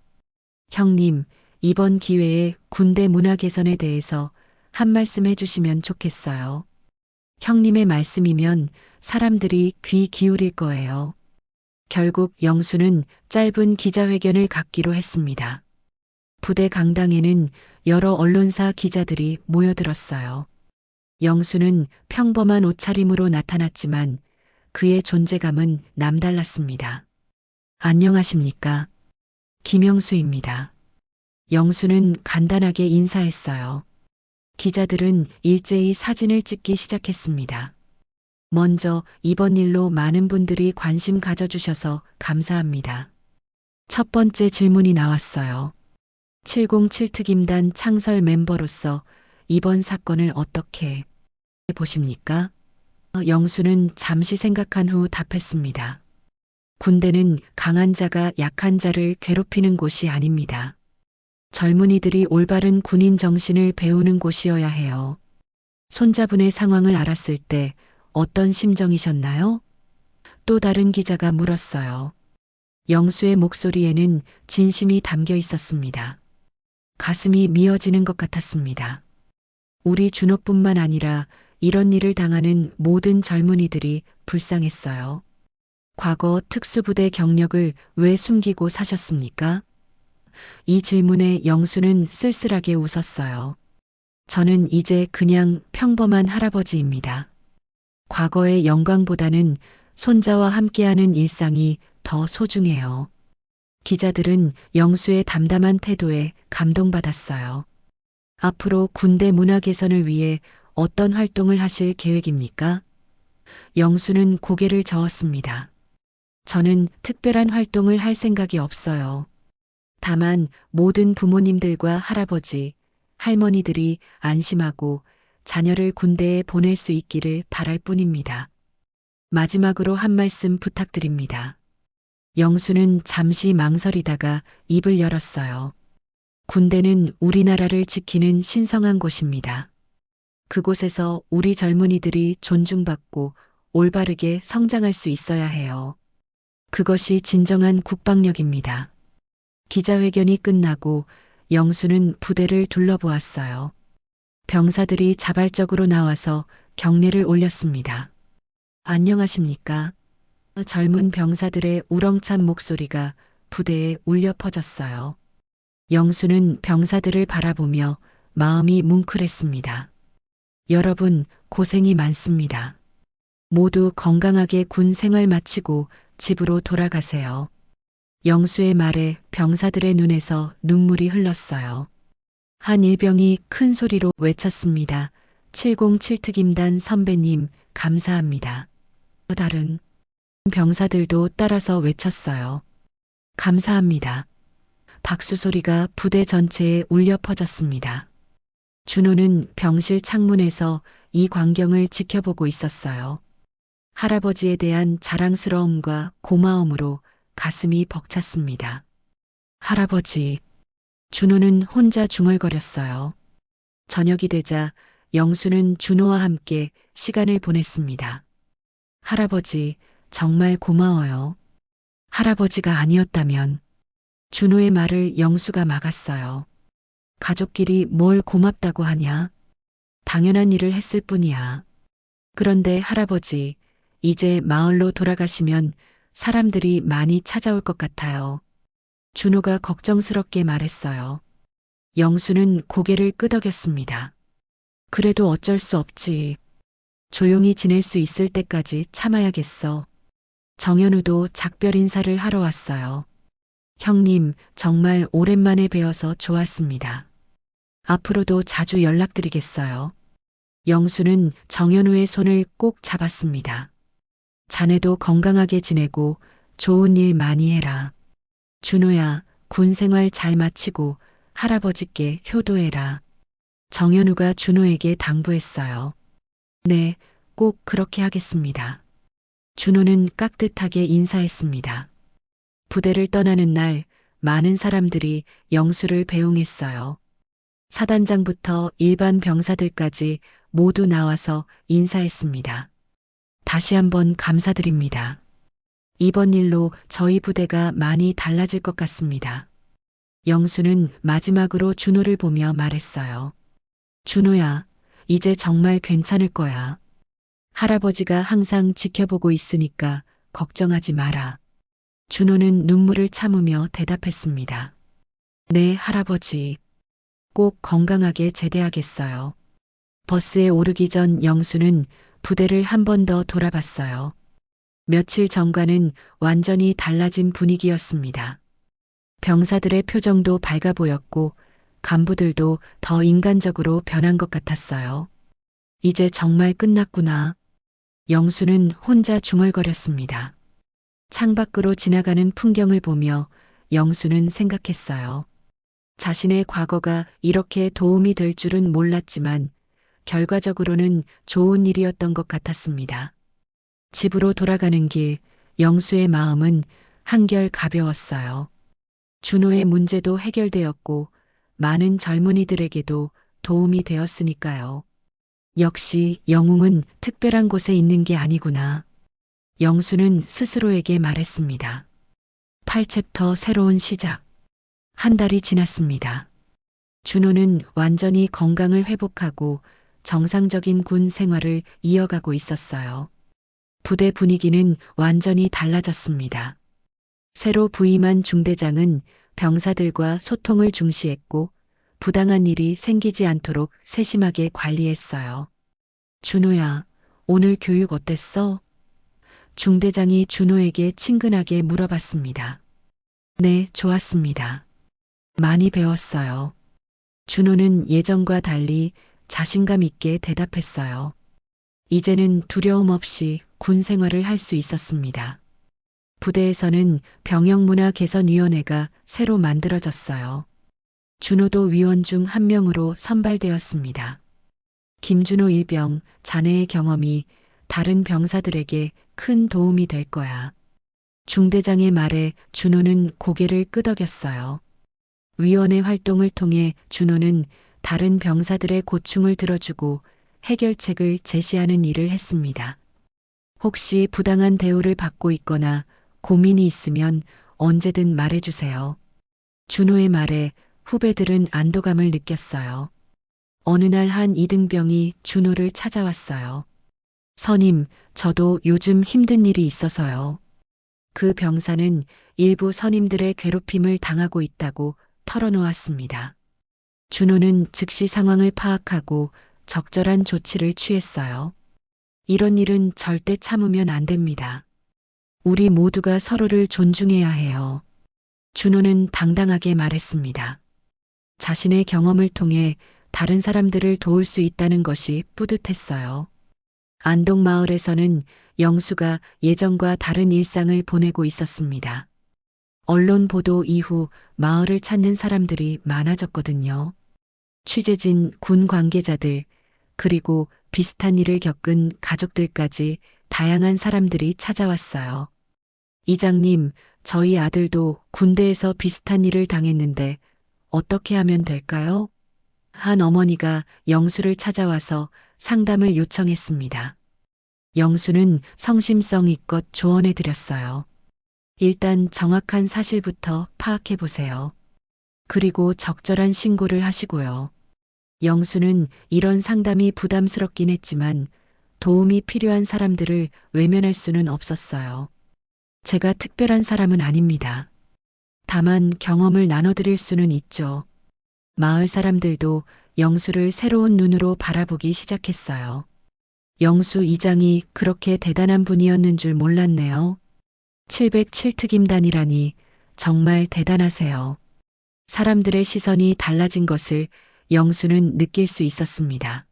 형님, 이번 기회에 군대 문화 개선에 대해서 한 말씀 해주시면 좋겠어요. 형님의 말씀이면 사람들이 귀 기울일 거예요. 결국 영수는 짧은 기자회견을 갖기로 했습니다. 부대 강당에는 여러 언론사 기자들이 모여들었어요. 영수는 평범한 옷차림으로 나타났지만 그의 존재감은 남달랐습니다. 안녕하십니까? 김영수입니다. 영수는 간단하게 인사했어요. 기자들은 일제히 사진을 찍기 시작했습니다. 먼저 이번 일로 많은 분들이 관심 가져주셔서 감사합니다. 첫 번째 질문이 나왔어요. 707특임단 창설 멤버로서 이번 사건을 어떻게 보십니까? 영수는 잠시 생각한 후 답했습니다. 군대는 강한 자가 약한 자를 괴롭히는 곳이 아닙니다. 젊은이들이 올바른 군인 정신을 배우는 곳이어야 해요. 손자분의 상황을 알았을 때 어떤 심정이셨나요? 또 다른 기자가 물었어요. 영수의 목소리에는 진심이 담겨 있었습니다. 가슴이 미어지는 것 같았습니다. 우리 준호뿐만 아니라 이런 일을 당하는 모든 젊은이들이 불쌍했어요. 과거 특수부대 경력을 왜 숨기고 사셨습니까? 이 질문에 영수는 쓸쓸하게 웃었어요. 저는 이제 그냥 평범한 할아버지입니다. 과거의 영광보다는 손자와 함께하는 일상이 더 소중해요. 기자들은 영수의 담담한 태도에 감동받았어요. 앞으로 군대 문화 개선을 위해 어떤 활동을 하실 계획입니까? 영수는 고개를 저었습니다. 저는 특별한 활동을 할 생각이 없어요. 다만 모든 부모님들과 할아버지, 할머니들이 안심하고 자녀를 군대에 보낼 수 있기를 바랄 뿐입니다. 마지막으로 한 말씀 부탁드립니다. 영수는 잠시 망설이다가 입을 열었어요. 군대는 우리나라를 지키는 신성한 곳입니다. 그곳에서 우리 젊은이들이 존중받고 올바르게 성장할 수 있어야 해요. 그것이 진정한 국방력입니다. 기자회견이 끝나고 영수는 부대를 둘러보았어요. 병사들이 자발적으로 나와서 경례를 올렸습니다. 안녕하십니까? 젊은 병사들의 우렁찬 목소리가 부대에 울려 퍼졌어요. 영수는 병사들을 바라보며 마음이 뭉클했습니다. 여러분, 고생이 많습니다. 모두 건강하게 군 생활 마치고 집으로 돌아가세요. 영수의 말에 병사들의 눈에서 눈물이 흘렀어요. 한 일병이 큰 소리로 외쳤습니다. 707특임단 선배님, 감사합니다. 다른 병사들도 따라서 외쳤어요. 감사합니다. 박수 소리가 부대 전체에 울려 퍼졌습니다. 준호는 병실 창문에서 이 광경을 지켜보고 있었어요. 할아버지에 대한 자랑스러움과 고마움으로 가슴이 벅찼습니다. 할아버지, 준호는 혼자 중얼거렸어요. 저녁이 되자 영수는 준호와 함께 시간을 보냈습니다. 할아버지, 정말 고마워요. 할아버지가 아니었다면 준호의 말을 영수가 막았어요. 가족끼리 뭘 고맙다고 하냐? 당연한 일을 했을 뿐이야. 그런데 할아버지, 이제 마을로 돌아가시면 사람들이 많이 찾아올 것 같아요. 준호가 걱정스럽게 말했어요. 영수는 고개를 끄덕였습니다. 그래도 어쩔 수 없지. 조용히 지낼 수 있을 때까지 참아야겠어. 정현우도 작별 인사를 하러 왔어요. 형님, 정말 오랜만에 뵈어서 좋았습니다. 앞으로도 자주 연락드리겠어요. 영수는 정현우의 손을 꼭 잡았습니다. 자네도 건강하게 지내고 좋은 일 많이 해라. 준호야, 군 생활 잘 마치고 할아버지께 효도해라. 정현우가 준호에게 당부했어요. 네, 꼭 그렇게 하겠습니다. 준호는 깍듯하게 인사했습니다. 부대를 떠나는 날 많은 사람들이 영수를 배웅했어요. 사단장부터 일반 병사들까지 모두 나와서 인사했습니다. 다시 한번 감사드립니다. 이번 일로 저희 부대가 많이 달라질 것 같습니다. 영수는 마지막으로 준호를 보며 말했어요. 준호야, 이제 정말 괜찮을 거야. 할아버지가 항상 지켜보고 있으니까 걱정하지 마라. 준호는 눈물을 참으며 대답했습니다. 네, 할아버지. 꼭 건강하게 제대하겠어요. 버스에 오르기 전 영수는 부대를 한 번 더 돌아봤어요. 며칠 전과는 완전히 달라진 분위기였습니다. 병사들의 표정도 밝아 보였고 간부들도 더 인간적으로 변한 것 같았어요. 이제 정말 끝났구나. 영수는 혼자 중얼거렸습니다. 창밖으로 지나가는 풍경을 보며 영수는 생각했어요. 자신의 과거가 이렇게 도움이 될 줄은 몰랐지만 결과적으로는 좋은 일이었던 것 같았습니다. 집으로 돌아가는 길, 영수의 마음은 한결 가벼웠어요. 준호의 문제도 해결되었고 많은 젊은이들에게도 도움이 되었으니까요. 역시 영웅은 특별한 곳에 있는 게 아니구나. 영수는 스스로에게 말했습니다. 8챕터 새로운 시작. 한 달이 지났습니다. 준호는 완전히 건강을 회복하고 정상적인 군 생활을 이어가고 있었어요. 부대 분위기는 완전히 달라졌습니다. 새로 부임한 중대장은 병사들과 소통을 중시했고 부당한 일이 생기지 않도록 세심하게 관리했어요. 준호야, 오늘 교육 어땠어? 중대장이 준호에게 친근하게 물어봤습니다. 네, 좋았습니다. 많이 배웠어요. 준호는 예전과 달리 자신감 있게 대답했어요. 이제는 두려움 없이 군 생활을 할 수 있었습니다. 부대에서는 병영문화 개선위원회가 새로 만들어졌어요. 준호도 위원 중 한 명으로 선발되었습니다. 김준호 일병, 자네의 경험이 다른 병사들에게 큰 도움이 될 거야. 중대장의 말에 준호는 고개를 끄덕였어요. 위원회 활동을 통해 준호는 다른 병사들의 고충을 들어주고 해결책을 제시하는 일을 했습니다. 혹시 부당한 대우를 받고 있거나 고민이 있으면 언제든 말해주세요. 준호의 말에 후배들은 안도감을 느꼈어요. 어느 날 한 이등병이 준호를 찾아왔어요. 선임, 저도 요즘 힘든 일이 있어서요. 그 병사는 일부 선임들의 괴롭힘을 당하고 있다고 털어놓았습니다. 준호는 즉시 상황을 파악하고 적절한 조치를 취했어요. 이런 일은 절대 참으면 안 됩니다. 우리 모두가 서로를 존중해야 해요. 준호는 당당하게 말했습니다. 자신의 경험을 통해 다른 사람들을 도울 수 있다는 것이 뿌듯했어요. 안동마을에서는 영수가 예전과 다른 일상을 보내고 있었습니다. 언론 보도 이후 마을을 찾는 사람들이 많아졌거든요. 취재진, 군 관계자들, 그리고 비슷한 일을 겪은 가족들까지 다양한 사람들이 찾아왔어요. 이장님, 저희 아들도 군대에서 비슷한 일을 당했는데 어떻게 하면 될까요? 한 어머니가 영수를 찾아와서 상담을 요청했습니다. 영수는 성심성의껏 조언해 드렸어요. 일단 정확한 사실부터 파악해 보세요. 그리고 적절한 신고를 하시고요. 영수는 이런 상담이 부담스럽긴 했지만 도움이 필요한 사람들을 외면할 수는 없었어요. 제가 특별한 사람은 아닙니다. 다만 경험을 나눠드릴 수는 있죠. 마을 사람들도 영수를 새로운 눈으로 바라보기 시작했어요. 영수 이장이 그렇게 대단한 분이었는 줄 몰랐네요. 707특임단이라니 정말 대단하세요. 사람들의 시선이 달라진 것을 영수는 느낄 수 있었습니다.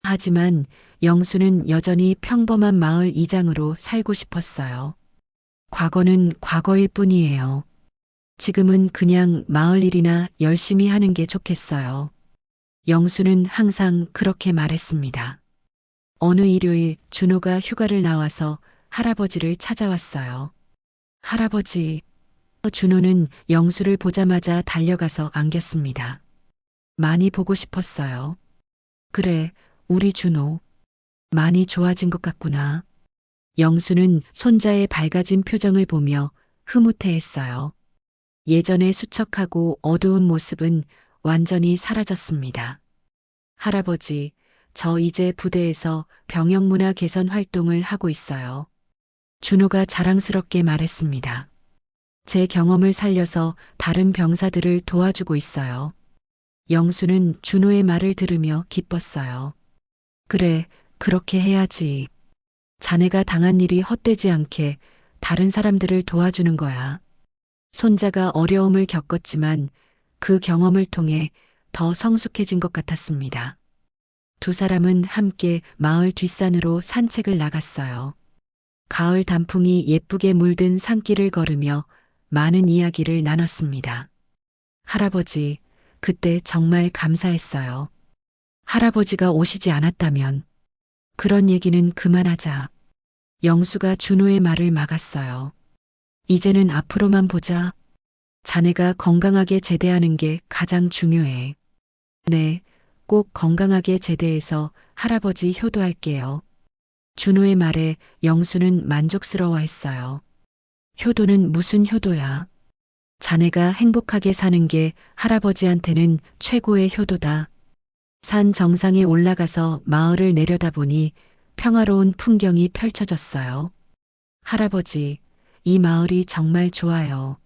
하지만 영수는 여전히 평범한 마을 이장으로 살고 싶었어요. 과거는 과거일 뿐이에요. 지금은 그냥 마을 일이나 열심히 하는 게 좋겠어요. 영수는 항상 그렇게 말했습니다. 어느 일요일 준호가 휴가를 나와서 할아버지를 찾아왔어요. 할아버지, 준호는 영수를 보자마자 달려가서 안겼습니다. 많이 보고 싶었어요. 그래, 우리 준호. 많이 좋아진 것 같구나. 영수는 손자의 밝아진 표정을 보며 흐뭇해했어요. 예전의 수척하고 어두운 모습은 완전히 사라졌습니다. 할아버지, 저 이제 부대에서 병영문화 개선 활동을 하고 있어요. 준호가 자랑스럽게 말했습니다. 제 경험을 살려서 다른 병사들을 도와주고 있어요. 영수는 준호의 말을 들으며 기뻤어요. 그래, 그렇게 해야지. 자네가 당한 일이 헛되지 않게 다른 사람들을 도와주는 거야. 손자가 어려움을 겪었지만 그 경험을 통해 더 성숙해진 것 같았습니다. 두 사람은 함께 마을 뒷산으로 산책을 나갔어요. 가을 단풍이 예쁘게 물든 산길을 걸으며 많은 이야기를 나눴습니다. 할아버지, 그때 정말 감사했어요. 할아버지가 오시지 않았다면 그런 얘기는 그만하자. 영수가 준호의 말을 막았어요. 이제는 앞으로만 보자. 자네가 건강하게 제대하는 게 가장 중요해. 네, 꼭 건강하게 제대해서 할아버지 효도할게요. 준호의 말에 영수는 만족스러워했어요. 효도는 무슨 효도야? 자네가 행복하게 사는 게 할아버지한테는 최고의 효도다. 산 정상에 올라가서 마을을 내려다보니 평화로운 풍경이 펼쳐졌어요. 할아버지, 이 마을이 정말 좋아요.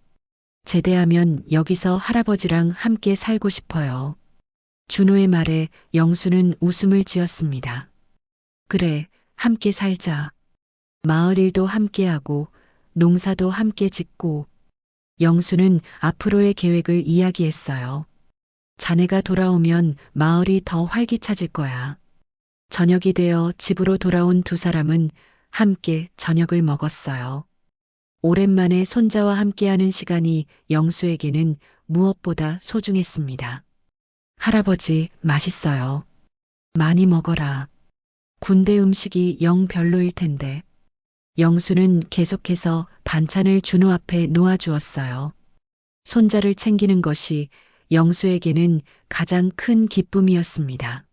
제대하면 여기서 할아버지랑 함께 살고 싶어요. 준호의 말에 영수는 웃음을 지었습니다. 그래, 함께 살자. 마을 일도 함께하고 농사도 함께 짓고. 영수는 앞으로의 계획을 이야기했어요. 자네가 돌아오면 마을이 더 활기차질 거야. 저녁이 되어 집으로 돌아온 두 사람은 함께 저녁을 먹었어요. 오랜만에 손자와 함께하는 시간이 영수에게는 무엇보다 소중했습니다. 할아버지, 맛있어요. 많이 먹어라. 군대 음식이 영 별로일 텐데. 영수는 계속해서 반찬을 준호 앞에 놓아주었어요. 손자를 챙기는 것이 영수에게는 가장 큰 기쁨이었습니다.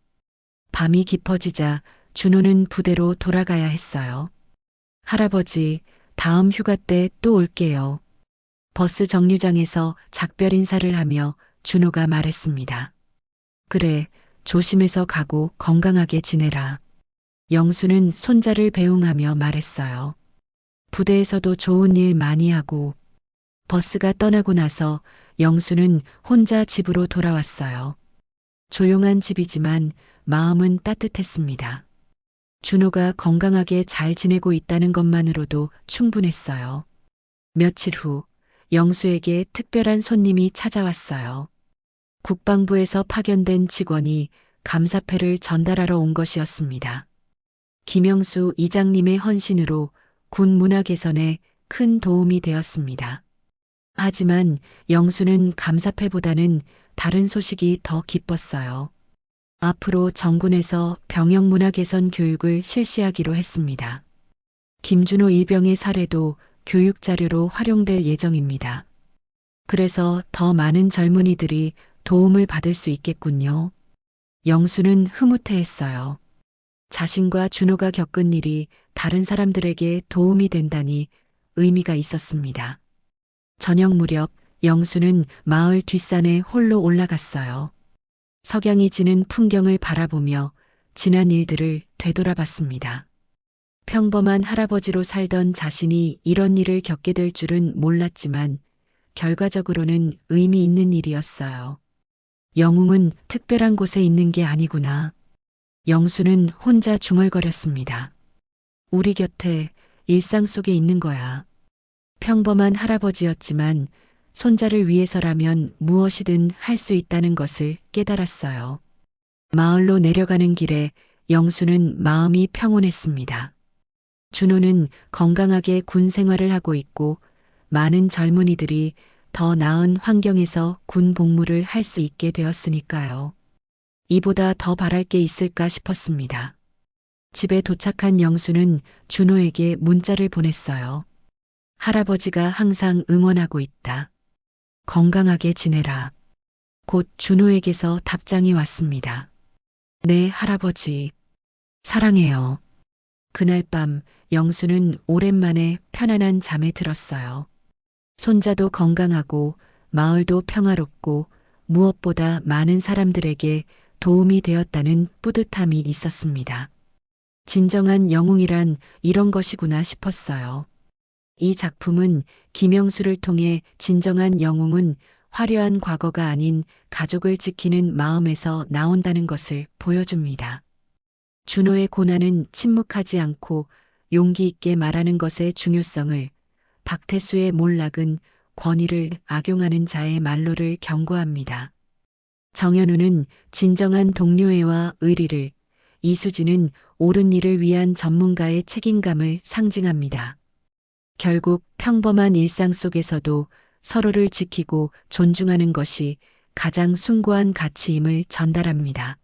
밤이 깊어지자 준호는 부대로 돌아가야 했어요. 할아버지, 다음 휴가 때 또 올게요. 버스 정류장에서 작별 인사를 하며 준호가 말했습니다. 그래, 조심해서 가고 건강하게 지내라. 영수는 손자를 배웅하며 말했어요. 부대에서도 좋은 일 많이 하고. 버스가 떠나고 나서 영수는 혼자 집으로 돌아왔어요. 조용한 집이지만 마음은 따뜻했습니다. 준호가 건강하게 잘 지내고 있다는 것만으로도 충분했어요. 며칠 후 영수에게 특별한 손님이 찾아왔어요. 국방부에서 파견된 직원이 감사패를 전달하러 온 것이었습니다. 김영수 이장님의 헌신으로 군 문화 개선에 큰 도움이 되었습니다. 하지만 영수는 감사패보다는 다른 소식이 더 기뻤어요. 앞으로 정군에서 병역 문화 개선 교육을 실시하기로 했습니다. 김준호 일병의 사례도 교육 자료로 활용될 예정입니다. 그래서 더 많은 젊은이들이 도움을 받을 수 있겠군요. 영수는 흐뭇해했어요. 자신과 준호가 겪은 일이 다른 사람들에게 도움이 된다니 의미가 있었습니다. 저녁 무렵 영수는 마을 뒷산에 홀로 올라갔어요. 석양이 지는 풍경을 바라보며 지난 일들을 되돌아봤습니다. 평범한 할아버지로 살던 자신이 이런 일을 겪게 될 줄은 몰랐지만 결과적으로는 의미 있는 일이었어요. 영웅은 특별한 곳에 있는 게 아니구나. 영수는 혼자 중얼거렸습니다. 우리 곁에 일상 속에 있는 거야. 평범한 할아버지였지만 손자를 위해서라면 무엇이든 할 수 있다는 것을 깨달았어요. 마을로 내려가는 길에 영수는 마음이 평온했습니다. 준호는 건강하게 군 생활을 하고 있고 많은 젊은이들이 더 나은 환경에서 군 복무를 할 수 있게 되었으니까요. 이보다 더 바랄 게 있을까 싶었습니다. 집에 도착한 영수는 준호에게 문자를 보냈어요. 할아버지가 항상 응원하고 있다. 건강하게 지내라. 곧 준호에게서 답장이 왔습니다. 네, 할아버지. 사랑해요. 그날 밤 영수는 오랜만에 편안한 잠에 들었어요. 손자도 건강하고 마을도 평화롭고 무엇보다 많은 사람들에게 도움이 되었다는 뿌듯함이 있었습니다. 진정한 영웅이란 이런 것이구나 싶었어요. 이 작품은 김영수를 통해 진정한 영웅은 화려한 과거가 아닌 가족을 지키는 마음에서 나온다는 것을 보여줍니다. 준호의 고난은 침묵하지 않고 용기 있게 말하는 것의 중요성을, 박태수의 몰락은 권위를 악용하는 자의 말로를 경고합니다. 정현우는 진정한 동료애와 의리를, 이수진은 옳은 일을 위한 전문가의 책임감을 상징합니다. 결국 평범한 일상 속에서도 서로를 지키고 존중하는 것이 가장 숭고한 가치임을 전달합니다.